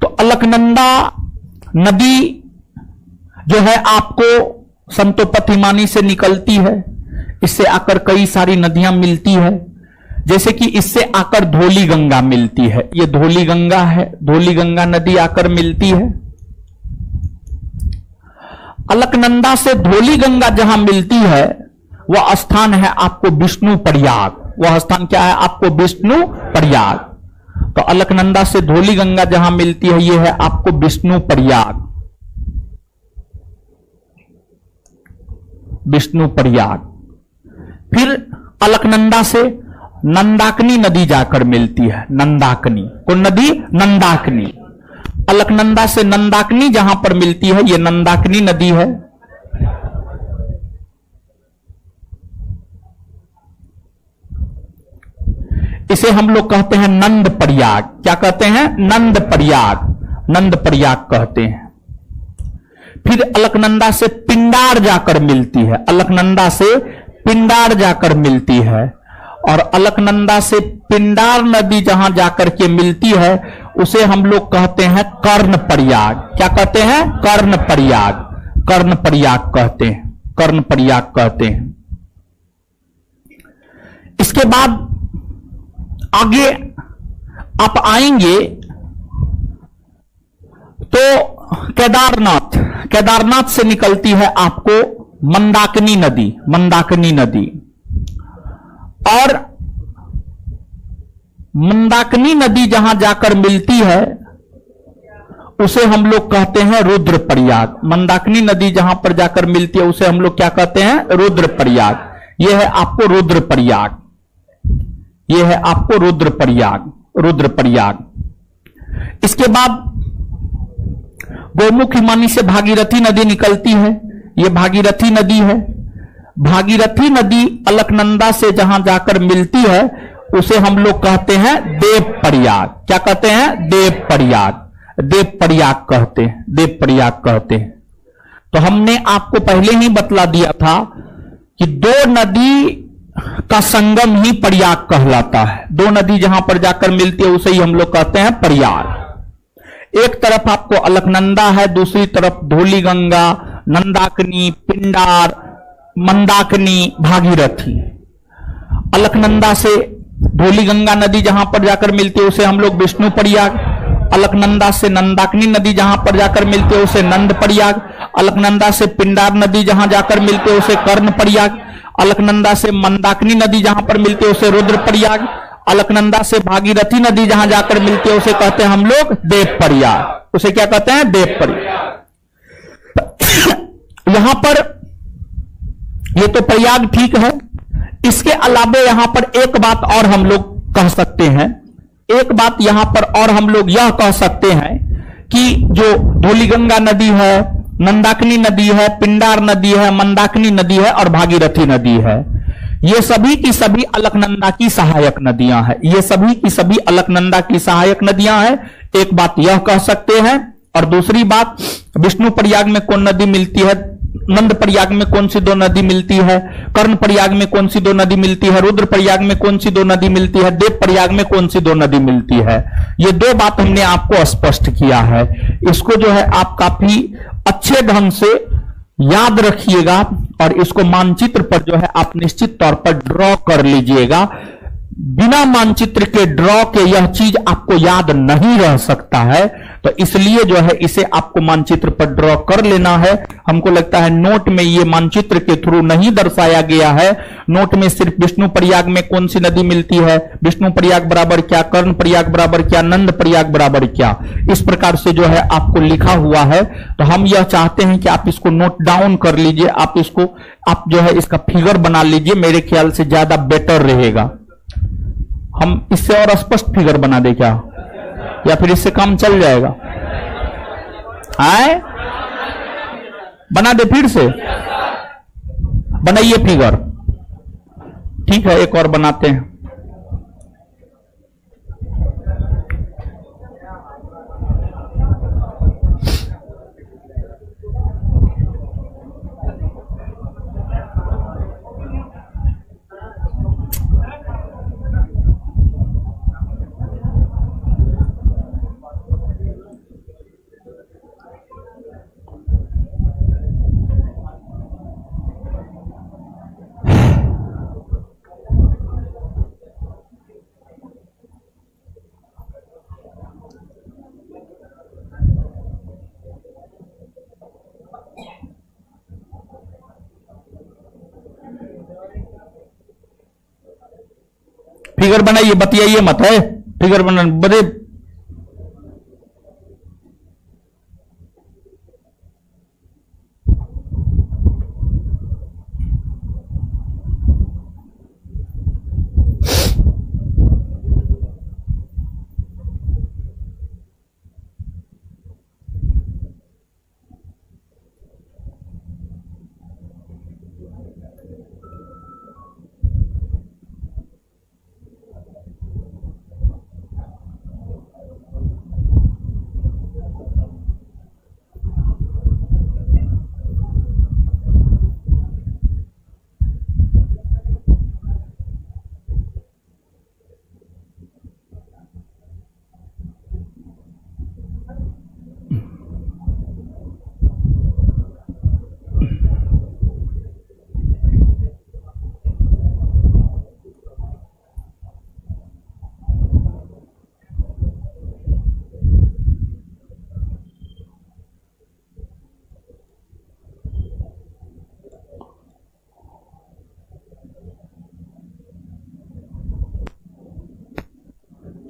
तो अलकनंदा नदी जो है आपको संतोपतिमानी से निकलती है। इससे आकर कई सारी नदियां मिलती है। जैसे कि इससे आकर धौली गंगा मिलती है। ये धौली गंगा है, धौली गंगा नदी आकर मिलती है। अलकनंदा से धौली गंगा जहां मिलती है वह स्थान है आपको विष्णु प्रयाग। वह स्थान क्या है? आपको विष्णु प्रयाग। तो अलकनंदा से धौली गंगा जहां मिलती है यह है आपको विष्णु प्रयाग। विष्णु प्रयाग। फिर अलकनंदा से नंदाकिनी नदी जाकर मिलती है। नंदाकिनी, कौन नदी? नंदाकिनी। अलकनंदा से नंदाकिनी जहां पर मिलती है यह नंदाकिनी नदी है। इसे हम लोग कहते हैं नंद प्रयाग। क्या कहते हैं? नंद प्रयाग। नंद प्रयाग कहते हैं। फिर अलकनंदा से पिंडार जाकर मिलती है। अलकनंदा से पिंडार जाकर मिलती है। और अलकनंदा से पिंडार नदी जहां जाकर के मिलती है उसे हम लोग कहते हैं कर्ण प्रयाग। क्या कहते हैं? कर्ण प्रयाग। कर्ण प्रयाग कहते हैं। कर्ण प्रयाग कहते हैं। इसके बाद आगे आप आएंगे तो केदारनाथ, केदारनाथ से निकलती है आपको मंदाकिनी नदी। मंदाकिनी नदी। और मंदाकिनी नदी जहां जाकर मिलती है उसे हम लोग कहते हैं रुद्र प्रयाग। मंदाकिनी नदी जहां पर जाकर मिलती है उसे हम लोग क्या कहते हैं? रुद्र प्रयाग। यह है आपको रुद्र प्रयाग। यह है आपको रुद्र प्रयाग। रुद्र प्रयाग। इसके बाद गौमुख हिमानी से भागीरथी नदी निकलती है। यह भागीरथी नदी है। भागीरथी नदी अलकनंदा से जहां जाकर मिलती है उसे हम लोग कहते हैं देव प्रयाग। क्या कहते हैं? देव प्रयाग। देव प्रयाग कहते हैं। देव प्रयाग कहते हैं। तो हमने आपको पहले ही बतला दिया था कि दो नदी का संगम ही प्रयाग कहलाता है। दो नदी जहां पर जाकर मिलती है उसे ही हम लोग कहते हैं प्रयाग। एक तरफ आपको अलकनंदा है, दूसरी तरफ धौली गंगा, नंदाकिनी, पिंडार, मंदाकिनी, भागीरथी। अलकनंदा से धौली गंगा नदी जहां पर जाकर मिलती है उसे हम लोग विष्णु प्रयाग। अलकनंदा से नंदाकिनी नदी जहां पर जाकर मिलती है उसे नंद प्रयाग। अलकनंदा से पिंडार नदी जहां जाकर मिलती है उसे कर्ण प्रयाग। अलकनंदा से मंदाकिनी नदी जहां पर मिलती है उसे रुद्र प्रयाग। अलकनंदा से भागीरथी नदी जहां जाकर मिलती है उसे कहते हैं हम लोग देव प्रयाग। उसे क्या कहते हैं? देव प्रयाग। यहां पर ये तो प्रयाग ठीक है। इसके अलावे यहां पर एक बात और हम लोग कह सकते हैं। एक बात यहां पर और हम लोग यह कह सकते हैं कि जो धौलीगंगा नदी है, नंदाकिनी नदी है, पिंडार नदी है, मंदाकिनी नदी है और भागीरथी नदी है, ये सभी की सभी अलकनंदा की सहायक नदियां हैं। ये सभी की सभी अलकनंदा की सहायक नदियां हैं। एक बात यह कह सकते हैं। और दूसरी बात, विष्णु प्रयाग में कौन नदी मिलती है, नंद प्रयाग में कौन सी दो नदी मिलती है, कर्ण प्रयाग में कौन सी दो नदी मिलती है, रुद्र प्रयाग में कौन सी दो नदी मिलती है, देव प्रयाग में कौन सी दो नदी मिलती है, ये दो बात हमने आपको स्पष्ट किया है। इसको जो है आप काफी अच्छे ढंग से याद रखिएगा और इसको मानचित्र पर जो है आप निश्चित तौर पर ड्रॉ कर लीजिएगा। बिना मानचित्र के ड्रॉ के यह चीज आपको याद नहीं रह सकता है, तो इसलिए जो है इसे आपको मानचित्र पर ड्रॉ कर लेना है। हमको लगता है नोट में ये मानचित्र के थ्रू नहीं दर्शाया गया है। नोट में सिर्फ विष्णु प्रयाग में कौन सी नदी मिलती है, विष्णु प्रयाग बराबर क्या, कर्ण प्रयाग बराबर क्या, नंद प्रयाग बराबर क्या, इस प्रकार से जो है आपको लिखा हुआ है। तो हम यह चाहते हैं कि आप इसको नोट डाउन कर लीजिए, आप जो है इसका फिगर बना लीजिए, मेरे ख्याल से ज्यादा बेटर रहेगा। हम इससे और स्पष्ट फिगर बना दे क्या, या फिर इससे काम चल जाएगा? आए बना दे, फिर से बनाइए फिगर। ठीक है, एक और बनाते हैं। फिगर बनाइए, बतियाइए मत है, फिगर बना बड़े।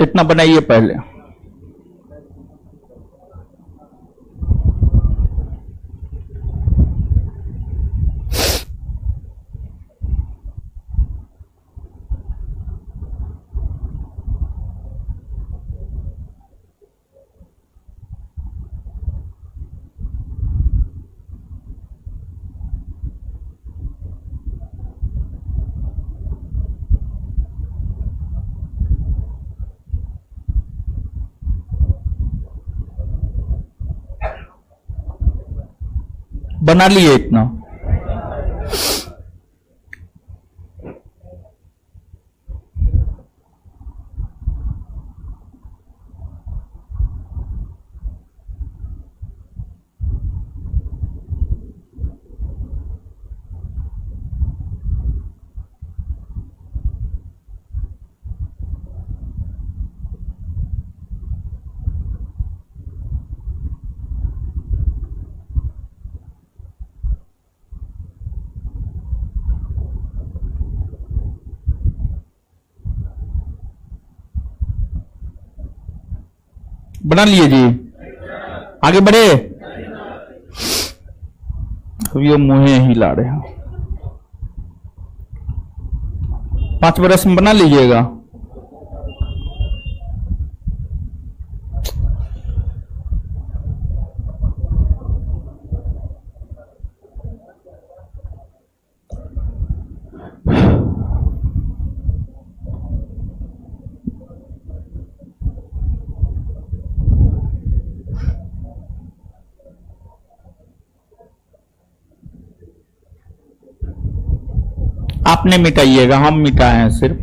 इतना बनाइए पहले। बना लिए इतना। बना लिए जी, आगे बढ़े। अब ये मुंह ही ला रहे हैं। 5 बरस में बना लीजिएगा। आपने मिटाइएगा, हम मिटाए हैं सिर्फ।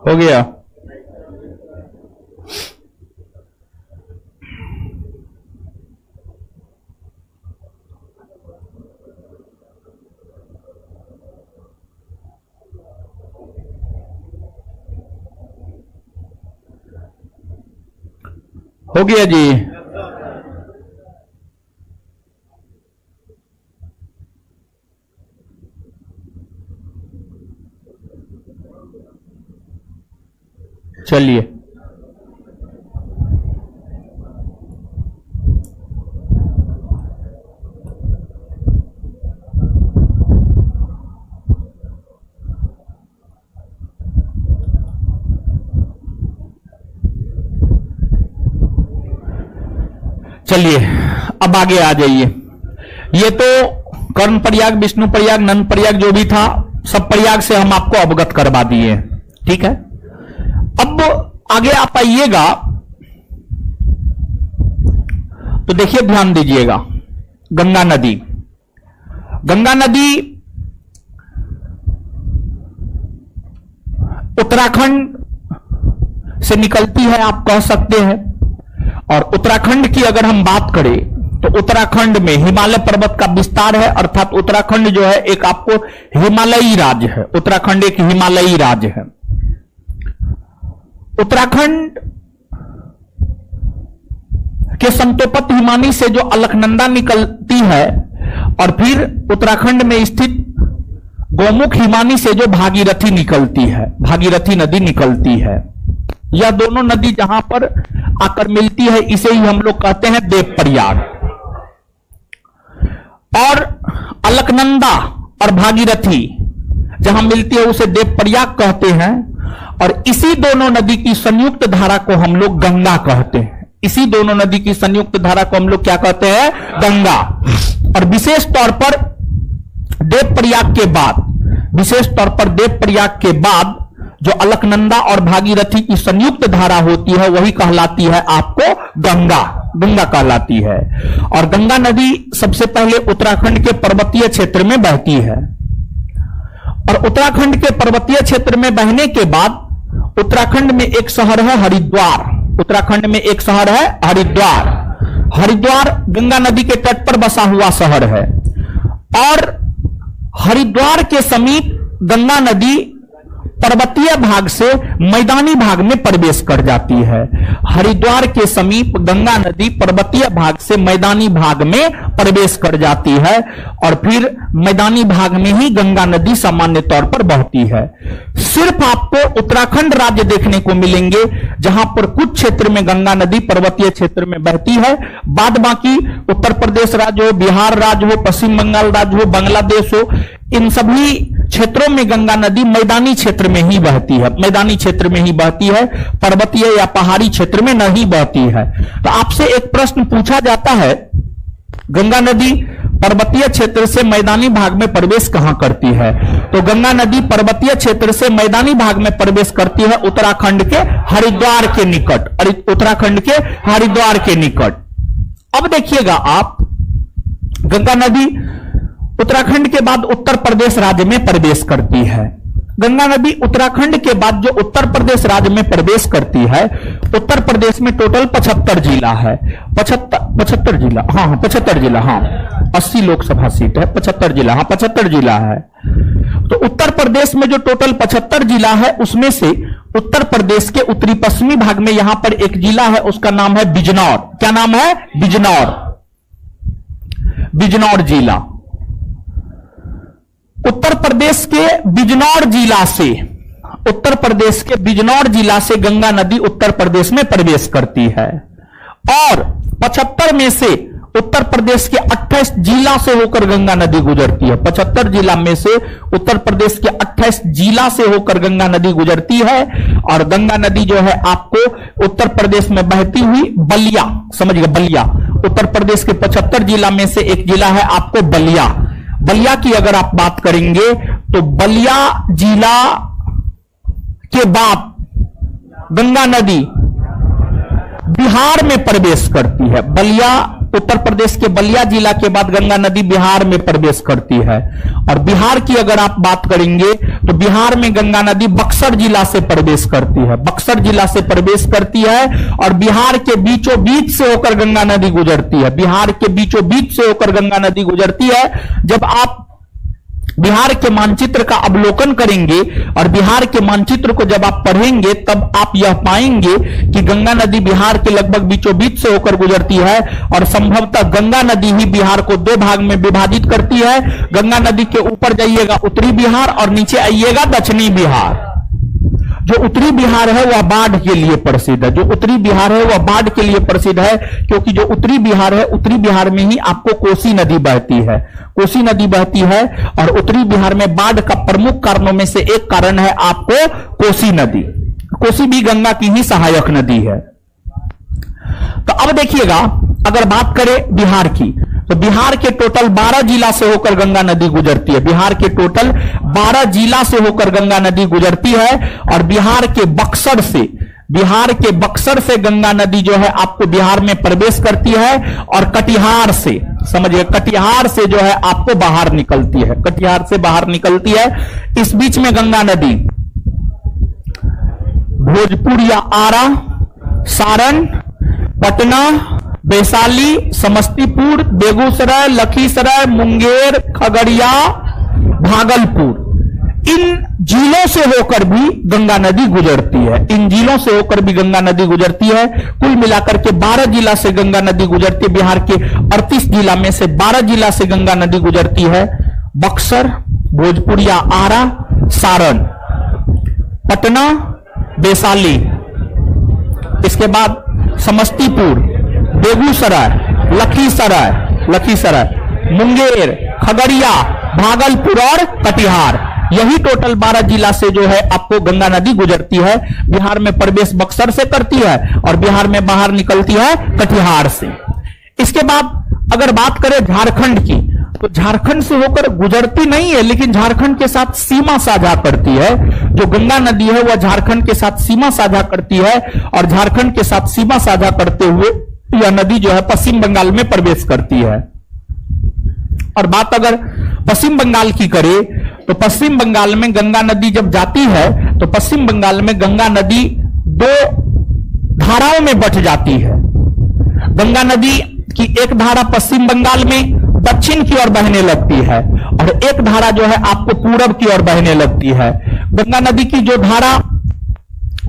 हो गया। हो गया जी। चलिए, चलिए अब आगे आ जाइए। ये तो कर्ण प्रयाग, विष्णु प्रयाग, नंद प्रयाग जो भी था सब प्रयाग से हम आपको अवगत करवा दिए, ठीक है। अब आगे आप आइएगा तो देखिए, ध्यान दीजिएगा, गंगा नदी। गंगा नदी उत्तराखंड से निकलती है, आप कह सकते हैं। और उत्तराखंड की अगर हम बात करें तो उत्तराखंड में हिमालय पर्वत का विस्तार है, अर्थात उत्तराखंड जो है एक आपको हिमालयी राज्य है। उत्तराखंड एक हिमालयी राज्य है। उत्तराखंड के संतोपत हिमानी से जो अलकनंदा निकलती है और फिर उत्तराखंड में स्थित गौमुख हिमानी से जो भागीरथी निकलती है, भागीरथी नदी निकलती है। यह दोनों नदी जहां पर आकर मिलती है इसे ही हम लोग कहते हैं देव प्रयाग। और अलकनंदा और भागीरथी जहां मिलती है उसे देव प्रयाग कहते हैं। और इसी दोनों नदी की संयुक्त धारा को हम लोग गंगा कहते हैं। इसी दोनों नदी की संयुक्त धारा को हम लोग क्या कहते हैं? गंगा। और विशेष तौर पर देव प्रयाग के बाद, विशेष तौर पर देव प्रयाग के बाद जो अलकनंदा और भागीरथी की संयुक्त धारा होती है वही कहलाती है आपको गंगा। गंगा कहलाती है। और गंगा नदी सबसे पहले उत्तराखंड के पर्वतीय क्षेत्र में बहती है। और उत्तराखंड के पर्वतीय क्षेत्र में बहने के बाद उत्तराखंड में एक शहर है हरिद्वार। उत्तराखंड में एक शहर है हरिद्वार। हरिद्वार गंगा नदी के तट पर बसा हुआ शहर है। और हरिद्वार के समीप गंगा नदी पर्वतीय भाग से मैदानी भाग में प्रवेश कर जाती है। हरिद्वार के समीप गंगा नदी पर्वतीय भाग से मैदानी भाग में प्रवेश कर जाती है और फिर मैदानी भाग में ही गंगा नदी सामान्य तौर पर बहती है। सिर्फ आपको उत्तराखंड राज्य देखने को मिलेंगे जहां पर कुछ क्षेत्र में गंगा नदी पर्वतीय क्षेत्र में बहती है। बाद बाकी उत्तर प्रदेश राज्य हो, बिहार राज्य हो, पश्चिम बंगाल राज्य हो, बांग्लादेश हो, इन सभी क्षेत्रों में गंगा नदी मैदानी क्षेत्र में ही बहती है। मैदानी क्षेत्र में ही बहती है, पर्वतीय या पहाड़ी क्षेत्र में नहीं बहती है। तो आपसे एक प्रश्न पूछा जाता है, गंगा नदी पर्वतीय क्षेत्र से मैदानी भाग में प्रवेश कहां करती है? तो गंगा नदी पर्वतीय क्षेत्र से मैदानी भाग में प्रवेश करती है उत्तराखंड के हरिद्वार के निकट। और उत्तराखंड के हरिद्वार के निकट। अब देखिएगा आप, गंगा नदी उत्तराखंड के बाद उत्तर प्रदेश राज्य में प्रवेश करती है। गंगा नदी उत्तराखंड के बाद जो उत्तर प्रदेश राज्य में प्रवेश करती है, उत्तर प्रदेश में टोटल 75 जिला है। 75 जिला, हाँ 75 जिला, हाँ 80 लोकसभा सीट है, 75 जिला, हाँ 75 जिला है। तो उत्तर प्रदेश में जो टोटल 75 जिला है उसमें से उत्तर प्रदेश के उत्तरी पश्चिमी भाग में यहां पर एक जिला है, उसका नाम है बिजनौर। क्या नाम है? बिजनौर। बिजनौर जिला। उत्तर प्रदेश के बिजनौर जिला से, उत्तर प्रदेश के बिजनौर जिला से गंगा नदी उत्तर प्रदेश में प्रवेश करती है। और 75 में से उत्तर प्रदेश के 28 जिला से होकर गंगा नदी गुजरती है। 75 जिला में से उत्तर प्रदेश के 28 जिला से होकर गंगा नदी गुजरती है। और गंगा नदी जो है आपको उत्तर प्रदेश में बहती हुई बलिया, समझिए बलिया, उत्तर प्रदेश के 75 जिला में से एक जिला है आपको बलिया। बलिया की अगर आप बात करेंगे तो बलिया जिला के बाद गंगा नदी बिहार में प्रवेश करती है। बलिया उत्तर प्रदेश के बलिया जिला के बाद गंगा नदी बिहार में प्रवेश करती है। और बिहार की अगर आप बात करेंगे तो बिहार में गंगा नदी बक्सर जिला से प्रवेश करती है, बक्सर जिला से प्रवेश करती है और बिहार के बीचों बीच से होकर गंगा नदी गुजरती है, बिहार के बीचों बीच से होकर गंगा नदी गुजरती है। जब आप बिहार के मानचित्र का अवलोकन करेंगे और बिहार के मानचित्र को जब आप पढ़ेंगे तब आप यह पाएंगे कि गंगा नदी बिहार के लगभग बीचों बीच से होकर गुजरती है और संभवतः गंगा नदी ही बिहार को दो भाग में विभाजित करती है। गंगा नदी के ऊपर जाइएगा उत्तरी बिहार और नीचे आइएगा दक्षिणी बिहार। जो उत्तरी बिहार है वह बाढ़ के लिए प्रसिद्ध है, जो उत्तरी बिहार है वह बाढ़ के लिए प्रसिद्ध है क्योंकि जो उत्तरी बिहार है, उत्तरी बिहार में ही आपको कोसी नदी बहती है, कोसी नदी बहती है और उत्तरी बिहार में बाढ़ का प्रमुख कारणों में से एक कारण है आपको कोसी नदी। कोसी भी गंगा की ही सहायक नदी है। तो अब देखिएगा, अगर बात करें बिहार की तो बिहार के टोटल 12 जिला से होकर गंगा नदी गुजरती है, बिहार के टोटल 12 जिला से होकर गंगा नदी गुजरती है और बिहार के बक्सर से गंगा नदी जो है आपको बिहार में प्रवेश करती है और कटिहार से, समझिए कटिहार से जो है आपको बाहर निकलती है, कटिहार से बाहर निकलती है। इस बीच में गंगा नदी भोजपुर या आरा, सारण, पटना, वैशाली, समस्तीपुर, बेगूसराय, लखीसराय, मुंगेर, खगड़िया, भागलपुर, इन जिलों से होकर भी गंगा नदी गुजरती है, इन जिलों से होकर भी गंगा नदी गुजरती है। कुल मिलाकर के 12 जिला से गंगा नदी गुजरती है। बिहार के 38 जिला में से 12 जिला से गंगा नदी गुजरती है। बक्सर, भोजपुर या आरा, सारण, पटना, वैशाली, इसके बाद समस्तीपुर, बेगूसराय, लखीसराय, मुंगेर, खगड़िया, भागलपुर और कटिहार, यही टोटल 12 जिला से जो है आपको गंगा नदी गुजरती है। बिहार में प्रवेश बक्सर से करती है और बिहार में बाहर निकलती है कटिहार से। इसके बाद अगर बात करें झारखंड की तो झारखंड से होकर गुजरती नहीं है लेकिन झारखंड के साथ सीमा साझा करती है। जो गंगा नदी है वह झारखंड के साथ सीमा साझा करती है और झारखंड के साथ सीमा साझा करते हुए यह नदी जो है पश्चिम बंगाल में प्रवेश करती है। और बात अगर पश्चिम बंगाल की करें तो पश्चिम बंगाल में गंगा नदी जब जाती है तो पश्चिम बंगाल में गंगा नदी दो धाराओं में बट जाती है। गंगा नदी की एक धारा पश्चिम बंगाल में दक्षिण की ओर बहने लगती है और एक धारा जो है आपको पूरब की ओर बहने लगती है। गंगा नदी की जो धारा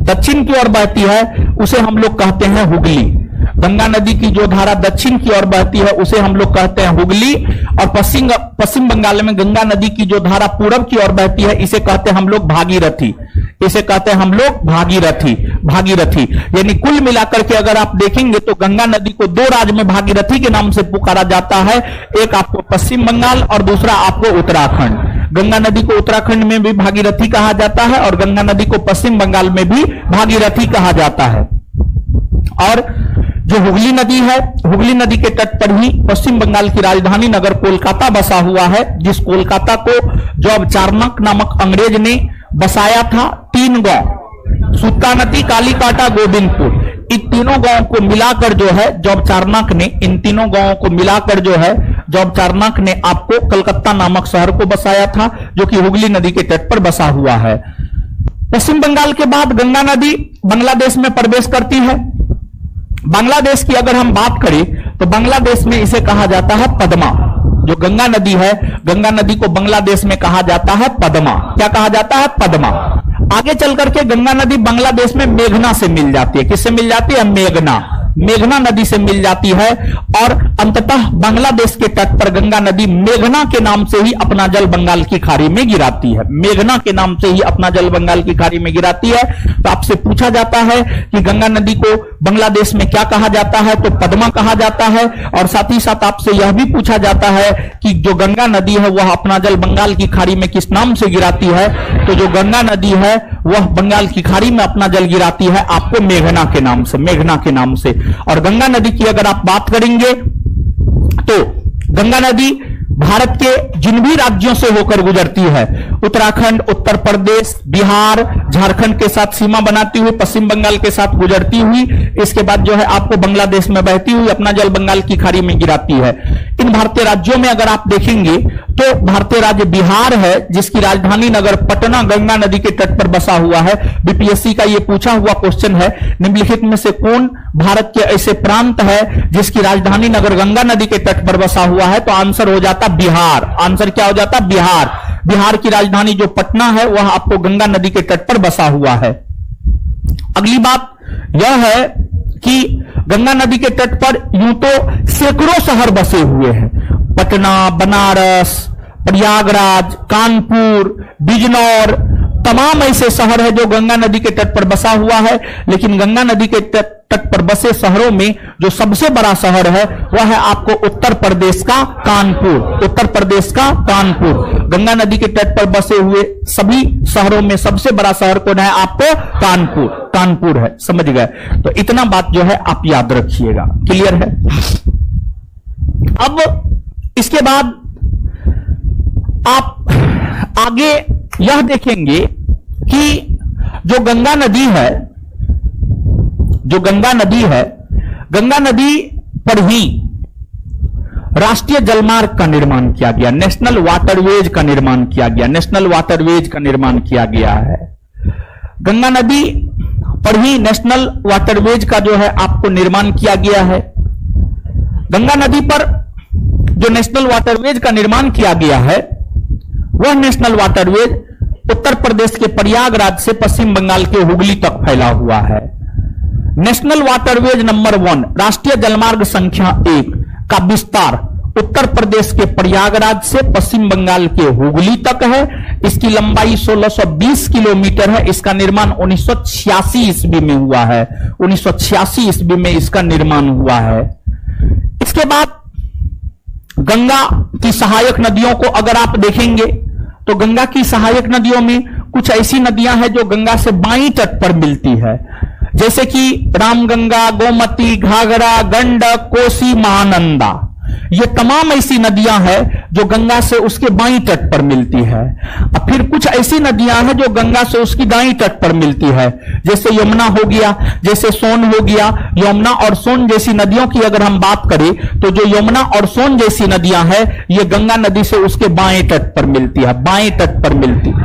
दक्षिण की ओर बहती है उसे हम लोग कहते हैं हुगली। गंगा नदी की जो धारा दक्षिण की ओर बहती है उसे हम लोग कहते हैं हुगली। और पश्चिम बंगाल में गंगा नदी की जो धारा पूरब की ओर बहती है इसे कहते हैं हम लोग भागीरथी, इसे कहते हैं हम लोग भागीरथी। यानी कुल मिलाकर के अगर आप देखेंगे तो गंगा नदी को दो राज्य में भागीरथी के नाम से पुकारा जाता है, एक आपको पश्चिम बंगाल और दूसरा आपको उत्तराखंड। गंगा नदी को उत्तराखंड में भी भागीरथी कहा जाता है और गंगा नदी को पश्चिम बंगाल में भी भागीरथी कहा जाता है। और जो हुगली नदी है, हुगली नदी के तट पर ही पश्चिम बंगाल की राजधानी नगर कोलकाता बसा हुआ है, जिस कोलकाता को जॉब चार्नक नामक अंग्रेज ने बसाया था। 3 गांव सुत्तानती, कालीकाटा, गोविंदपुर, इन तीनों गांवों को मिलाकर जो है जॉब चार्नक ने, इन तीनों गांवों को मिलाकर जो है जॉब चार्नक ने आपको कलकत्ता नामक शहर को बसाया था जो कि हुगली नदी के तट पर बसा हुआ है। पश्चिम बंगाल के बाद गंगा नदी बांग्लादेश में प्रवेश करती है। बांग्लादेश की अगर हम बात करें तो बांग्लादेश में इसे कहा जाता है पद्मा। जो गंगा नदी है, गंगा नदी को बांग्लादेश में कहा जाता है पद्मा। क्या कहा जाता है? पद्मा। आगे चल करके गंगा नदी बांग्लादेश में मेघना से मिल जाती है। किससे मिल जाती है? मेघना नदी से मिल जाती है और अंततः बांग्लादेश के तट पर गंगा नदी मेघना के नाम से ही अपना जल बंगाल की खाड़ी में गिराती है। मेघना के नाम से ही अपना जल बंगाल की खाड़ी में गिराती है। तो आपसे पूछा जाता है कि गंगा नदी को बांग्लादेश में क्या कहा जाता है, तो पद्मा कहा जाता है। और साथ ही साथ आपसे यह भी पूछा जाता है कि जो गंगा नदी है वह अपना जल बंगाल की खाड़ी में किस नाम से गिराती है, तो जो गंगा नदी है वह बंगाल की खाड़ी में अपना जल गिराती है आपको मेघना के नाम से। और गंगा नदी की अगर आप बात करेंगे तो गंगा नदी भारत के जिन भी राज्यों से होकर गुजरती है उत्तराखंड, उत्तर प्रदेश, बिहार, झारखंड के साथ सीमा बनाती हुई, पश्चिम बंगाल के साथ गुजरती हुई, इसके बाद जो है आपको बांग्लादेश में बहती हुई अपना जल बंगाल की खाड़ी में गिराती है। इन भारतीय राज्यों में अगर आप देखेंगे तो भारतीय राज्य बिहार है, जिसकी राजधानी नगर पटना गंगा नदी के तट पर बसा हुआ है। बीपीएससी का यह पूछा हुआ क्वेश्चन है, निम्नलिखित में से कौन भारत के ऐसे प्रांत है जिसकी राजधानी नगर गंगा नदी के तट पर बसा हुआ है? तो आंसर हो जाता बिहार। आंसर क्या हो जाता? बिहार। बिहार की राजधानी जो पटना है वह आपको गंगा नदी के तट पर बसा हुआ है। अगली बात यह है कि गंगा नदी के तट पर यूं तो सैकड़ों शहर बसे हुए हैं, पटना, बनारस, प्रयागराज, कानपुर, बिजनौर, तमाम ऐसे शहर है जो गंगा नदी के तट पर बसा हुआ है। लेकिन गंगा नदी के तट पर बसे शहरों में जो सबसे बड़ा शहर है वह है आपको उत्तर प्रदेश का कानपुर। उत्तर प्रदेश का कानपुर। गंगा नदी के तट पर बसे हुए सभी शहरों में सबसे बड़ा शहर कौन है? आपको कानपुर। कानपुर है, समझ गए? तो इतना बात जो है आप याद रखिएगा। क्लियर है? अब इसके बाद आप आगे यह देखेंगे कि जो गंगा नदी है, गंगा नदी पर ही राष्ट्रीय जलमार्ग का निर्माण किया गया, नेशनल वाटरवेज का निर्माण किया गया, नेशनल वाटरवेज का निर्माण किया गया है। गंगा नदी पर ही नेशनल वाटरवेज का जो है आपको निर्माण किया गया है। गंगा नदी पर जो नेशनल वाटरवेज का निर्माण किया गया है वह नेशनल वाटरवेज उत्तर प्रदेश के प्रयागराज से पश्चिम बंगाल के हुगली तक फैला हुआ है। नेशनल वाटरवेज नंबर 1 राष्ट्रीय जलमार्ग संख्या 1 का विस्तार उत्तर प्रदेश के प्रयागराज से पश्चिम बंगाल के हुगली तक है। इसकी लंबाई 1620 किलोमीटर है। इसका निर्माण 1986 ईस्वी में हुआ है। 1986 ईस्वी में इसका निर्माण हुआ है। इसके बाद गंगा की सहायक नदियों को अगर आप देखेंगे तो गंगा की सहायक नदियों में कुछ ऐसी नदियां हैं जो गंगा से बाईं तट पर मिलती है, जैसे कि रामगंगा, गोमती, घाघरा, गंडक, कोसी, महानंदा। ये तमाम ऐसी नदियां हैं जो गंगा से उसके बाईं तट पर मिलती है। अब फिर कुछ ऐसी नदियां हैं जो गंगा से उसकी दाईं तट पर मिलती है, जैसे यमुना हो गया, जैसे सोन हो गया। यमुना और सोन जैसी नदियों की अगर हम बात करें तो जो यमुना और सोन जैसी नदियां हैं ये गंगा नदी से उसके बाएं तट पर मिलती है। बाएं तट पर मिलती है,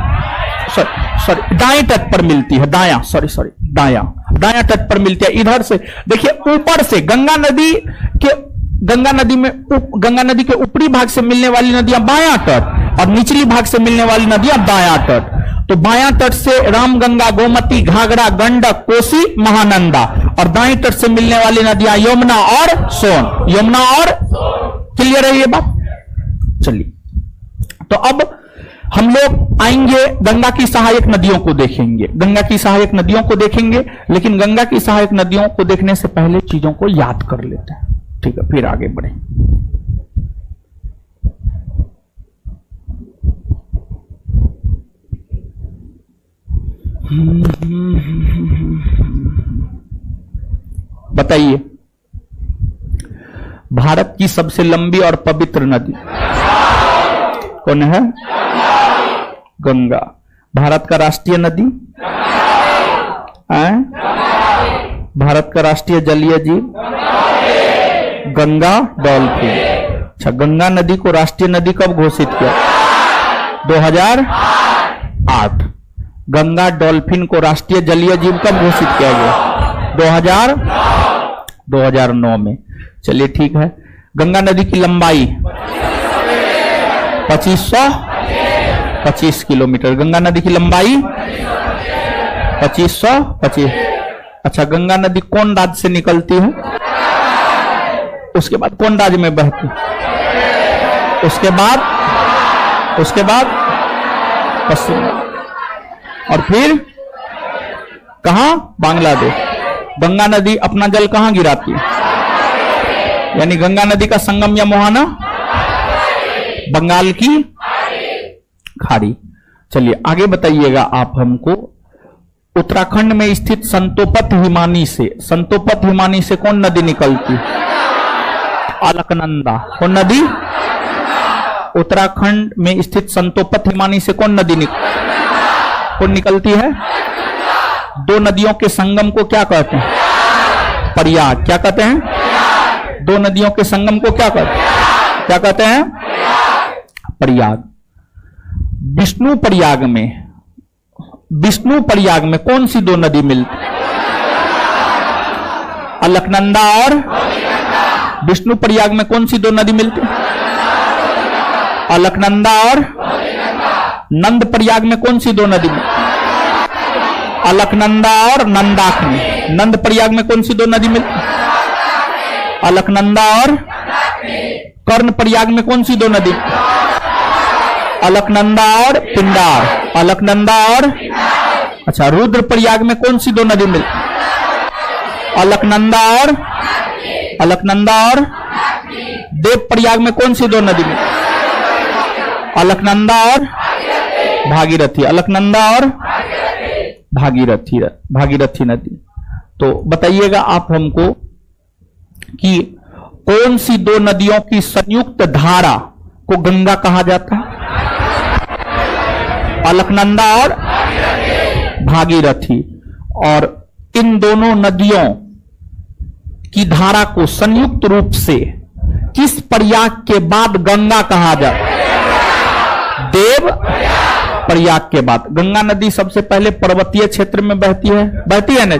सॉरी दाएं तट पर मिलती है। दायां तट पर मिलती है। इधर से देखिए, ऊपर से गंगा नदी के ऊपरी भाग से मिलने वाली नदियां बायां तट और निचली भाग से मिलने वाली नदियां दायां तट। तो बायां तट से रामगंगा, गोमती, घाघरा, गंडक, कोसी, महानंदा, और दाएं तट से मिलने वाली नदियां यमुना और सोन। यमुना और क्लियर है ये बात? चलिए, तो अब हम लोग आएंगे गंगा की सहायक नदियों को देखेंगे। गंगा की सहायक नदियों को देखेंगे, लेकिन गंगा की सहायक नदियों को देखने से पहले चीजों को याद कर लेते हैं, ठीक है? फिर आगे बढ़े। बताइए, भारत की सबसे लंबी और पवित्र नदी कौन है? गंगा। भारत का राष्ट्रीय नदी? भारत का राष्ट्रीय जलीय जीव? गंगा डॉल्फिन। अच्छा, गंगा नदी को राष्ट्रीय नदी कब घोषित किया? 2008। गंगा डॉल्फिन को राष्ट्रीय जलीय जीव कब घोषित किया गया? 2009 में। चलिए ठीक है। गंगा नदी की लंबाई 2525 किलोमीटर। गंगा नदी की लंबाई 2525। अच्छा, गंगा नदी कौन राज्य से निकलती है? उसके बाद कौन राज्य में बहती? उसके बाद पश्चिम, और फिर कहां? बांग्लादेश। गंगा नदी अपना जल कहां गिराती है? यानी गंगा नदी का संगम या मुहाना बंगाल की खाड़ी। चलिए आगे बताइएगा आप हमको। उत्तराखंड में स्थित संतोपत हिमानी से कौन नदी निकलती? अलकनंदा। कौन नदी? उत्तराखंड में स्थित संतोपत हिमानी से कौन नदी कौन निकलती है? दो नदियों के संगम को क्या कहते हैं? प्रयाग। क्या कहते हैं? दो नदियों के संगम को क्या कहते हैं? प्रयाग। विष्णु प्रयाग में कौन सी दो नदी मिलती? अलकनंदा और विष्णु प्रयाग में कौन सी दो नदी मिलती? अलकनंदा और नंद प्रयाग में कौन सी दो नदी मिलती? अलकनंदा और नंदाकिनी। नंद प्रयाग में कौन सी दो नदी मिलती? अलकनंदा और कर्ण प्रयाग में कौन सी दो नदी? अलकनंदा और पिंडार। अलकनंदा और अच्छा, रुद्र प्रयाग में कौन सी दो नदी मिलती? अलकनंदा और देव प्रयाग में कौन सी दो नदी मिलती? अलकनंदा और भागीरथी। अलकनंदा और भागीरथी नदी। तो बताइएगा आप हमको कि कौन सी दो नदियों की संयुक्त धारा को गंगा कहा जाता है? अलकनंदा और भागीरथी। और इन दोनों नदियों की धारा को संयुक्त रूप से किस प्रयाग के बाद गंगा कहा जाता है? देव प्रयाग के बाद। गंगा नदी सबसे पहले पर्वतीय क्षेत्र में बहती है ना?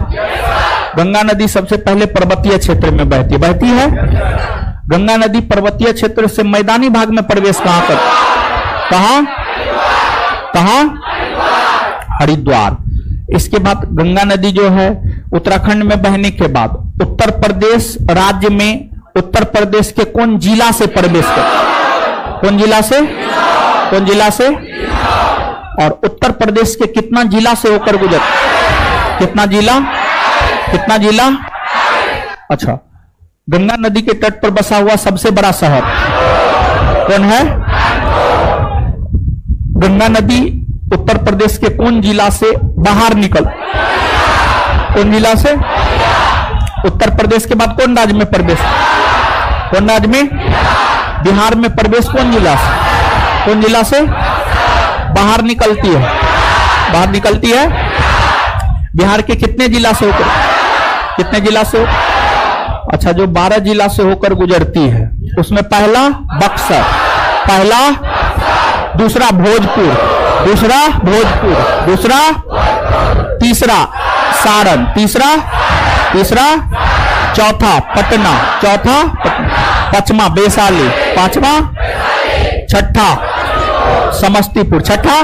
गंगा नदी सबसे पहले पर्वतीय क्षेत्र में बहती है। गंगा नदी पर्वतीय क्षेत्र से मैदानी भाग में प्रवेश कहां कर? कहां? हरिद्वार। इसके बाद गंगा नदी जो है उत्तराखंड में बहने के बाद उत्तर प्रदेश राज्य में उत्तर प्रदेश के कौन जिला से प्रवेश कर? कौन जिला से? और उत्तर प्रदेश के कितना जिला से होकर गुजर? कितना जिला? अच्छा, गंगा नदी के तट पर बसा हुआ सबसे बड़ा शहर कौन है? गंगा नदी उत्तर प्रदेश के कौन जिला से बाहर निकल? कौन जिला से? उत्तर प्रदेश के बाद कौन राज्य में प्रवेश? कौन राज्य में? बिहार में प्रवेश कौन जिला से बाहर निकलती है? बिहार के कितने जिला से होकर? अच्छा, जो 12 जिला से होकर गुजरती है उसमें पहला बक्सर, दूसरा भोजपुर, तीसरा सारण, तीसरा चौथा पटना, पांचवा वैशाली, छठा समस्तीपुर, छठा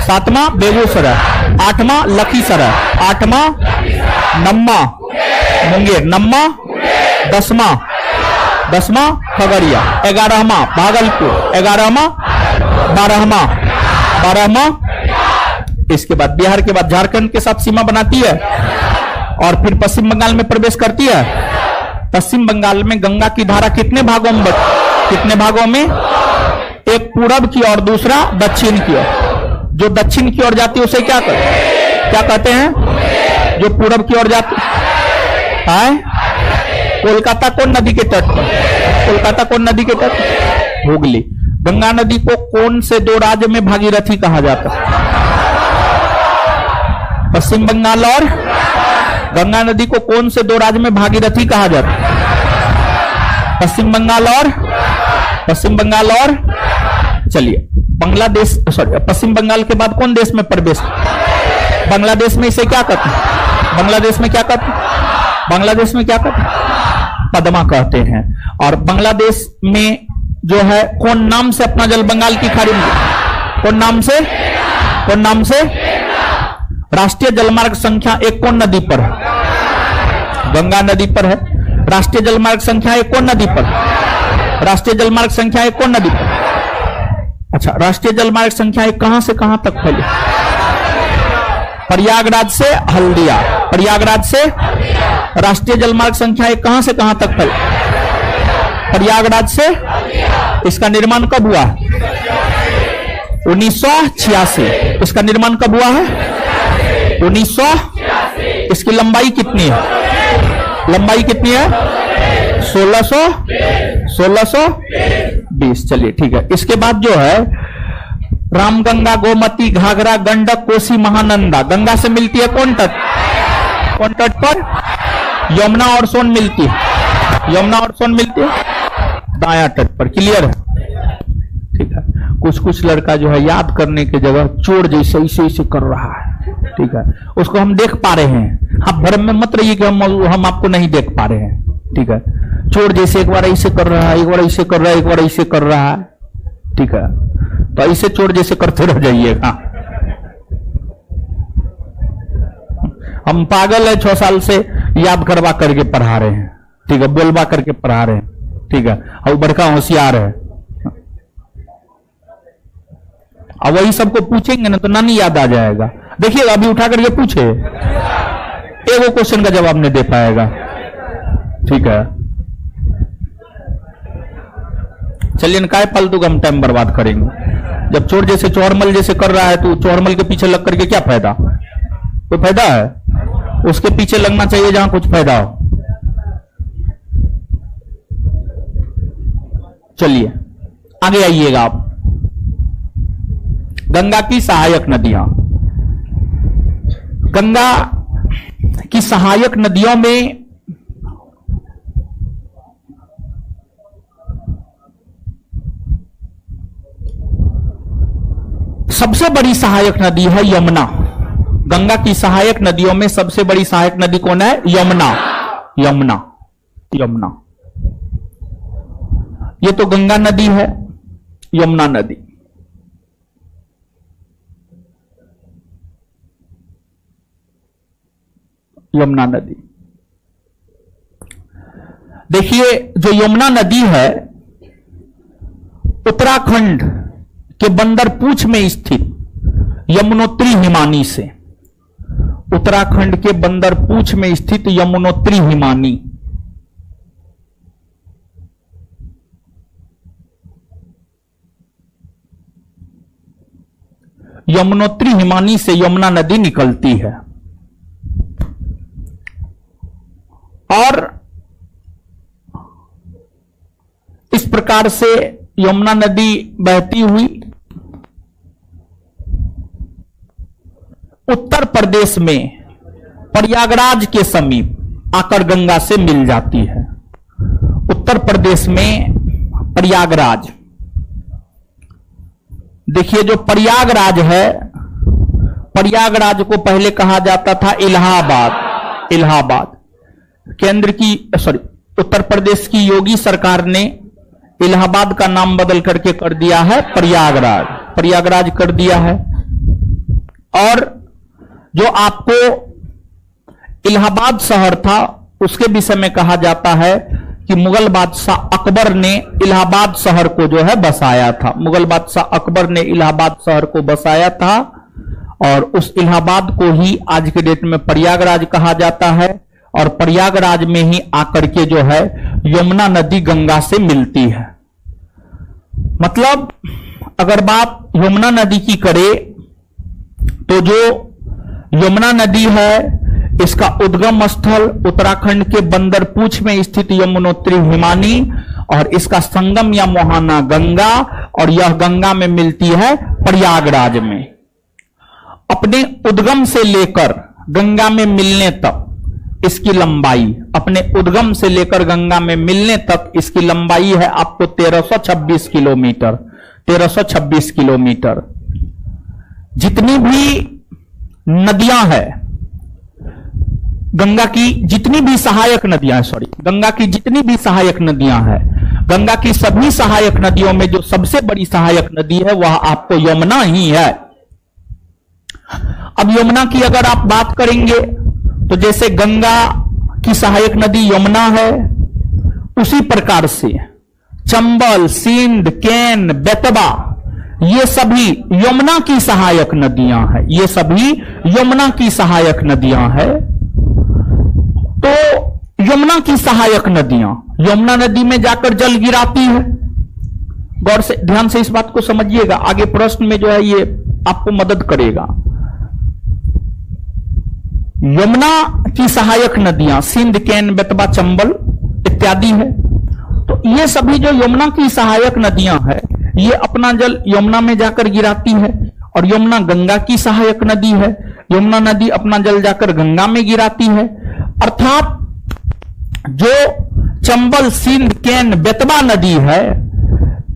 सातवां बेगूसराय, आठवां लखीसराय, नम्मा मुंगेर, दसवां खगड़िया, 11वां भागलपुर, 12वां इसके बाद बिहार के बाद झारखंड के साथ सीमा बनाती है और फिर पश्चिम बंगाल में प्रवेश करती है। पश्चिम बंगाल में गंगा की धारा कितने भागों में? एक पूरब की और दूसरा दक्षिण की ओर। जो दक्षिण की ओर जाती है उसे क्या कहते हैं? जो पूरब की ओर जाती है कोलकाता कौन नदी के तट पर? हुगली। गंगा नदी को कौन से दो राज्य में भागीरथी कहा जाता है? पश्चिम बंगाल और गंगा नदी को कौन से दो राज्य में भागीरथी कहा जाता है? पश्चिम बंगाल और चलिए बांग्लादेश, पश्चिम बंगाल के बाद कौन देश में प्रवेश? बांग्लादेश में इसे क्या कहते हैं? बांग्लादेश में क्या कहते हैं? पद्मा कहते हैं। और बांग्लादेश में जो है कौन नाम से अपना जल बंगाल की खाड़ी में? कौन नाम से? राष्ट्रीय जलमार्ग संख्या 1 कौन नदी पर है? गंगा नदी पर है। राष्ट्रीय जलमार्ग संख्या 1 कौन नदी पर? अच्छा, राष्ट्रीय जलमार्ग संख्या 1 कहां से कहां तक फैली? प्रयागराज से हल्दिया। राष्ट्रीय जलमार्ग संख्या 1 कहां से कहां तक फैली? प्रयागराज से। इसका निर्माण कब हुआ? 1986। इसका निर्माण कब हुआ है? 1986। इसकी लंबाई कितनी है? 1620। चलिए ठीक है। इसके बाद जो है रामगंगा, गोमती, घाघरा, गंडक, कोसी, महानंदा। गंगा से मिलती है कौन तट? कौन तट पर? यमुना और सोन मिलती है। यमुना और सोन मिलती है दाया तट पर। क्लियर है? ठीक है। कुछ कुछ लड़का जो है याद करने की जगह चोर जैसे इसे कर रहा है। ठीक है, उसको हम देख पा रहे हैं। आप भ्रम में मत रहिए कि हम आपको नहीं देख पा रहे हैं। ठीक है, चोर जैसे एक बार ऐसे कर रहा है, एक बार ऐसे कर रहा है, एक बार ऐसे कर रहा है। ठीक है, तो ऐसे चोर जैसे करते रह जाइएगा। हम पागल है, 6 साल से याद करवा करके पढ़ा रहे हैं। ठीक है, बोलवा करके पढ़ा रहे हैं। ठीक है, और बड़का होशियार है। अब वही सबको पूछेंगे ना तो ना नहीं याद आ जाएगा। देखिए अभी उठा करके पूछे, एगो क्वेश्चन का जवाब नहीं दे पाएगा। ठीक है, चलिए न काय फालतू का हम टाइम बर्बाद करेंगे। जब चोर जैसे चौहरमल जैसे कर रहा है तो चौहरमल के पीछे लग करके क्या फायदा? कोई फायदा है? उसके पीछे लगना चाहिए जहां कुछ फायदा हो। चलिए आगे आइएगा आप। गंगा की सहायक नदियां। गंगा की सहायक नदियों में सबसे बड़ी सहायक नदी है यमुना। गंगा की सहायक नदियों में सबसे बड़ी सहायक नदी कौन है? यमुना। यमुना, यमुना। ये तो गंगा नदी है, यमुना नदी। यमुना नदी। देखिए जो यमुना नदी है उत्तराखंड के बंदरपूछ में स्थित यमुनोत्री हिमानी से, उत्तराखंड के बंदरपूछ में स्थित यमुनोत्री हिमानी यमुनोत्री हिमानी से यमुना नदी निकलती है। और इस प्रकार से यमुना नदी बहती हुई उत्तर प्रदेश में प्रयागराज के समीप आकर गंगा से मिल जाती है। उत्तर प्रदेश में प्रयागराज। देखिए जो प्रयागराज है, प्रयागराज को पहले कहा जाता था इलाहाबाद। इलाहाबाद केंद्र की उत्तर प्रदेश की योगी सरकार ने इलाहाबाद का नाम बदल करके कर दिया है प्रयागराज। प्रयागराज कर दिया है। और जो आपको इलाहाबाद शहर था उसके विषय में कहा जाता है कि मुगल बादशाह अकबर ने इलाहाबाद शहर को जो है बसाया था। मुगल बादशाह अकबर ने इलाहाबाद शहर को बसाया था और उस इलाहाबाद को ही आज के डेट में प्रयागराज कहा जाता है। और प्रयागराज में ही आकर के जो है यमुना नदी गंगा से मिलती है। मतलब अगर बात यमुना नदी की करें तो जो यमुना नदी है इसका उद्गम स्थल उत्तराखंड के बंदरपूछ में स्थित यमुनोत्री हिमानी और इसका संगम या मोहाना गंगा, और यह गंगा में मिलती है प्रयागराज में। अपने उद्गम से लेकर गंगा में मिलने तक इसकी लंबाई, अपने उद्गम से लेकर गंगा में मिलने तक इसकी लंबाई है आपको 1326 किलोमीटर। 1326 किलोमीटर। जितनी भी नदियां हैं गंगा की, जितनी भी सहायक नदियां गंगा की जितनी भी सहायक नदियां हैं, गंगा की सभी सहायक नदियों में जो सबसे बड़ी सहायक नदी है वह आपको यमुना ही है। अब यमुना की अगर आप बात करेंगे तो जैसे गंगा की सहायक नदी यमुना है, उसी प्रकार से चंबल, सिंध, केन, बेतवा ये सभी यमुना की सहायक नदियां हैं। ये सभी यमुना की सहायक नदियां हैं। तो यमुना की सहायक नदियां यमुना नदी में जाकर जल गिराती है। गौर से ध्यान से इस बात को समझिएगा, आगे प्रश्न में जो है ये आपको मदद करेगा। यमुना की सहायक नदियां सिंध, केन, बेतवा, चंबल इत्यादि है। ये सभी जो यमुना की सहायक नदियां हैं, ये अपना जल यमुना में जाकर गिराती है, और यमुना गंगा की सहायक नदी है, यमुना नदी अपना जल जाकर गंगा में गिराती है। अर्थात जो चंबल, सिंध, केन, बेतवा नदी है,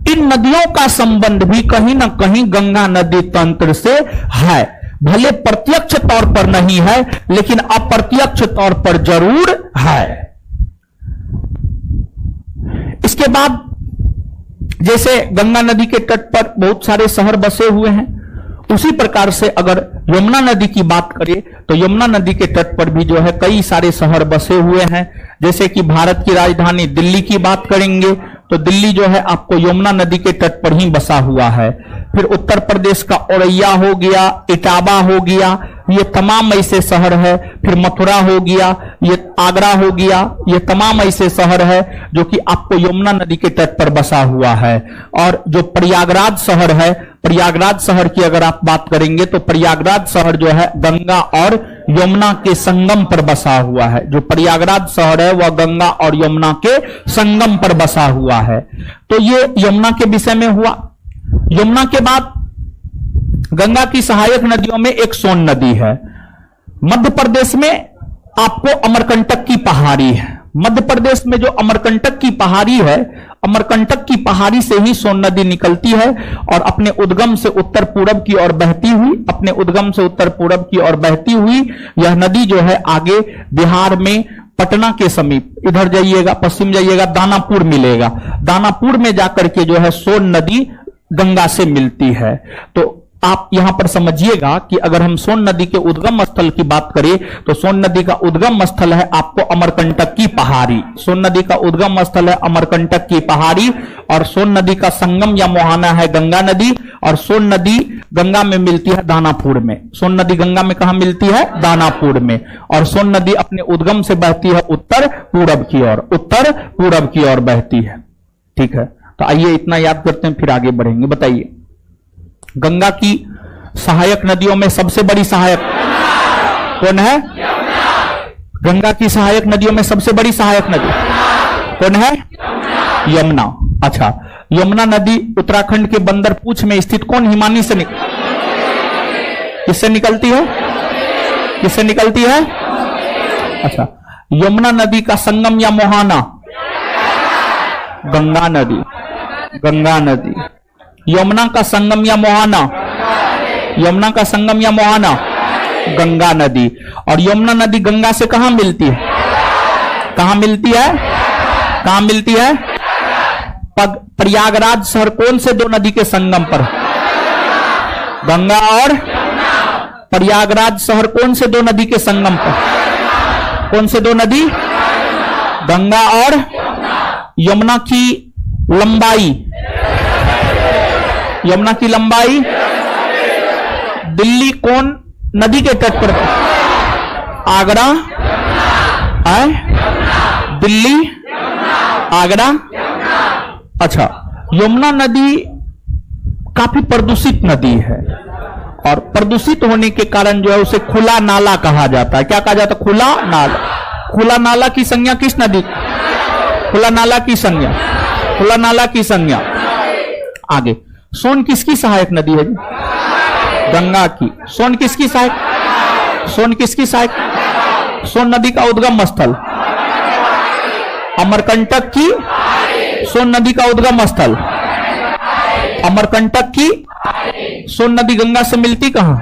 इन नदियों का संबंध भी कहीं ना कहीं गंगा नदी तंत्र से है। भले प्रत्यक्ष तौर पर नहीं है, लेकिन अप्रत्यक्ष तौर पर जरूर है। इसके बाद जैसे गंगा नदी के तट पर बहुत सारे शहर बसे हुए हैं, उसी प्रकार से अगर यमुना नदी की बात करें तो यमुना नदी के तट पर भी जो है कई सारे शहर बसे हुए हैं। जैसे कि भारत की राजधानी दिल्ली की बात करेंगे तो दिल्ली जो है आपको यमुना नदी के तट पर ही बसा हुआ है। फिर उत्तर प्रदेश का औरैया हो गया, इटावा हो गया, ये तमाम ऐसे शहर है। फिर मथुरा हो गया, ये आगरा हो गया, ये तमाम ऐसे शहर है जो कि आपको यमुना नदी के तट पर बसा हुआ है। और जो प्रयागराज शहर है, प्रयागराज शहर की अगर आप बात करेंगे तो प्रयागराज शहर जो है गंगा और यमुना के संगम पर बसा हुआ है। जो प्रयागराज शहर है वह गंगा और यमुना के संगम पर बसा हुआ है। तो ये यमुना के विषय में हुआ। यमुना के बाद गंगा की सहायक नदियों में एक सोन नदी है। मध्य प्रदेश में आपको अमरकंटक की पहाड़ी है। मध्य प्रदेश में जो अमरकंटक की पहाड़ी है, अमरकंटक की पहाड़ी से ही सोन नदी निकलती है और अपने उद्गम से उत्तर पूरब की ओर बहती हुई, अपने उद्गम से उत्तर पूरब की ओर बहती हुई यह नदी जो है आगे बिहार में पटना के समीप, इधर जाइएगा पश्चिम जाइएगा दानापुर मिलेगा, दानापुर में जाकर के जो है सोन नदी गंगा से मिलती है। तो आप यहां पर समझिएगा कि अगर हम सोन नदी के उद्गम स्थल की बात करें तो सोन नदी का उद्गम स्थल है आपको अमरकंटक की पहाड़ी। सोन नदी का उद्गम स्थल है अमरकंटक की पहाड़ी और सोन नदी का संगम या मुहाना है गंगा नदी। और सोन नदी गंगा में मिलती है दानापुर में। सोन नदी गंगा में कहां मिलती है? दानापुर में। और सोन नदी अपने उद्गम से बहती है उत्तर पूरब की ओर, उत्तर पूरब की ओर बहती है। ठीक है, तो आइए इतना याद करते हैं फिर आगे बढ़ेंगे। बताइए, गंगा की सहायक नदियों में सबसे बड़ी सहायक कौन है? गंगा की सहायक नदियों में सबसे बड़ी सहायक नदी कौन है? यमुना। अच्छा, यमुना नदी उत्तराखंड के बंदरपूछ में स्थित कौन हिमानी से किससे निकलती है? किससे निकलती है? अच्छा, यमुना नदी का संगम या मुहाना? गंगा नदी। गंगा नदी। यमुना का संगम या मुहाना? यमुना का संगम या मुहाना? गंगा नदी। और यमुना नदी गंगा से कहां मिलती है? कहां मिलती है? कहां मिलती है? प्रयागराज शहर कौन से दो नदी के संगम पर? गंगा और प्रयागराज शहर कौन से दो नदी के संगम पर? कौन से दो नदी? गंगा और यमुना की लंबाई, यमुना की लंबाई दिल्ली कौन नदी के तट पर? आगरा है? दिल्ली, आगरा। अच्छा, यमुना नदी काफी प्रदूषित नदी है और प्रदूषित होने के कारण जो है उसे खुला नाला कहा जाता है। क्या कहा जाता है? खुला नाला। खुला नाला की संज्ञा किस नदी? खुला नाला की संज्ञा, खुला नाला की संज्ञा। आगे, सोन किसकी सहायक नदी है? गंगा की। सोन किसकी सहायक? सोन किसकी सहायक? सोन नदी का उद्गम स्थल अमरकंटक की। सोन नदी का उद्गम स्थल अमरकंटक की। सोन नदी गंगा से मिलती कहां?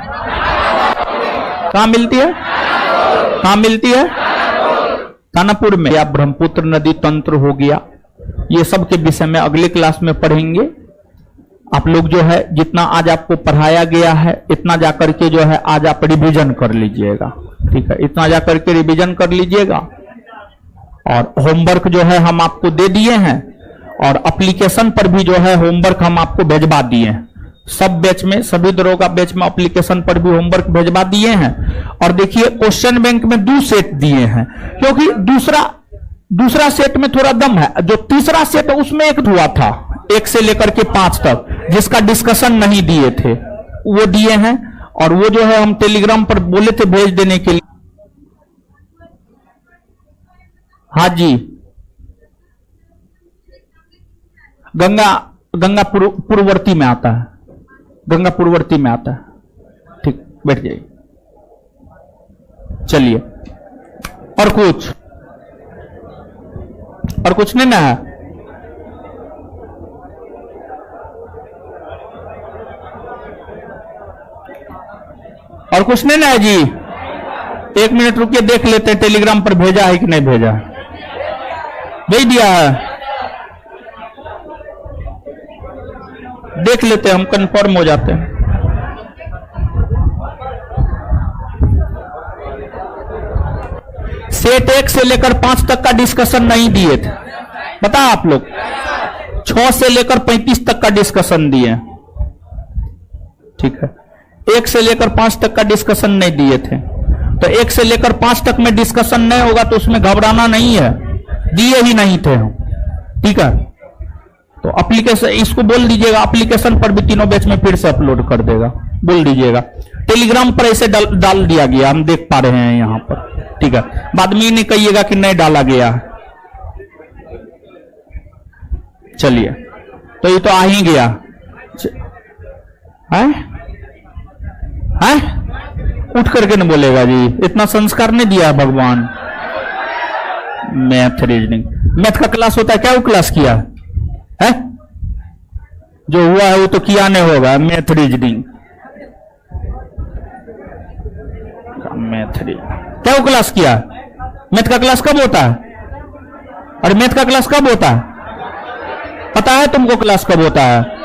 कहां मिलती है? कहां मिलती है? दानापुर में। या ब्रह्मपुत्र नदी तंत्र हो गया, ये सब के विषय में अगले क्लास में पढ़ेंगे। आप लोग जो है जितना आज आपको पढ़ाया गया है इतना जाकर के जो है आज आप रिवीजन कर लीजिएगा। ठीक है, इतना जाकर के रिवीजन कर लीजिएगा। और होमवर्क जो है हम आपको दे दिए हैं और एप्लीकेशन पर भी जो है होमवर्क हम आपको भेजवा दिए हैं। सब बैच में, सभी दरोगा बैच में एप्लीकेशन पर भी होमवर्क भेजवा दिए हैं। और देखिए, क्वेश्चन बैंक में 2 सेट दिए हैं क्योंकि दूसरा सेट में थोड़ा दम है। जो तीसरा सेट है उसमें एक हुआ था 1 से लेकर के 5 तक, जिसका डिस्कशन नहीं दिए थे, वो दिए हैं। और वो जो है हम टेलीग्राम पर बोले थे भेज देने के लिए। हाँ जी, गंगा गंगा पूर्ववर्ती में आता है, गंगा पूर्ववर्ती में आता है। ठीक, बैठ जाइए। चलिए, और कुछ नहीं ना है? और कुछ नहीं ना है जी? 1 मिनट रुकिए, देख लेते हैं टेलीग्राम पर भेजा है कि नहीं भेजा। भेज दिया है, देख लेते हैं, हम कंफर्म हो जाते हैं। सेट 1 से लेकर 5 तक का डिस्कशन नहीं दिए थे, पता आप लोग? 6 से लेकर 35 तक का डिस्कशन दिए। ठीक है, 1 से लेकर 5 तक का डिस्कशन नहीं दिए थे। तो 1 से लेकर 5 तक में डिस्कशन नहीं होगा तो उसमें घबराना नहीं है, दिए ही नहीं थे हम। ठीक है, तो एप्लीकेशन इसको बोल दीजिएगा, एप्लीकेशन पर भी तीनों बैच में फिर से अपलोड कर देगा, बोल दीजिएगा। टेलीग्राम पर ऐसे डाल दिया गया, हम देख पा रहे हैं यहां पर। ठीक है, बाद में नहीं कहिएगा कि नहीं डाला गया। चलिए, तो ये तो आ ही गया है? उठ करके न बोलेगा जी, इतना संस्कार नहीं दिया भगवान। मैथ रीजनिंग, मैथ का क्लास होता है क्या? वो क्लास किया है? जो हुआ है वो तो किया नहीं होगा। मैथ रीजनिंग, मैथ रीजनिंग क्या वो क्लास किया? मैथ का क्लास कब होता है? अरे मैथ का क्लास कब होता है? पता है तुमको क्लास कब होता है?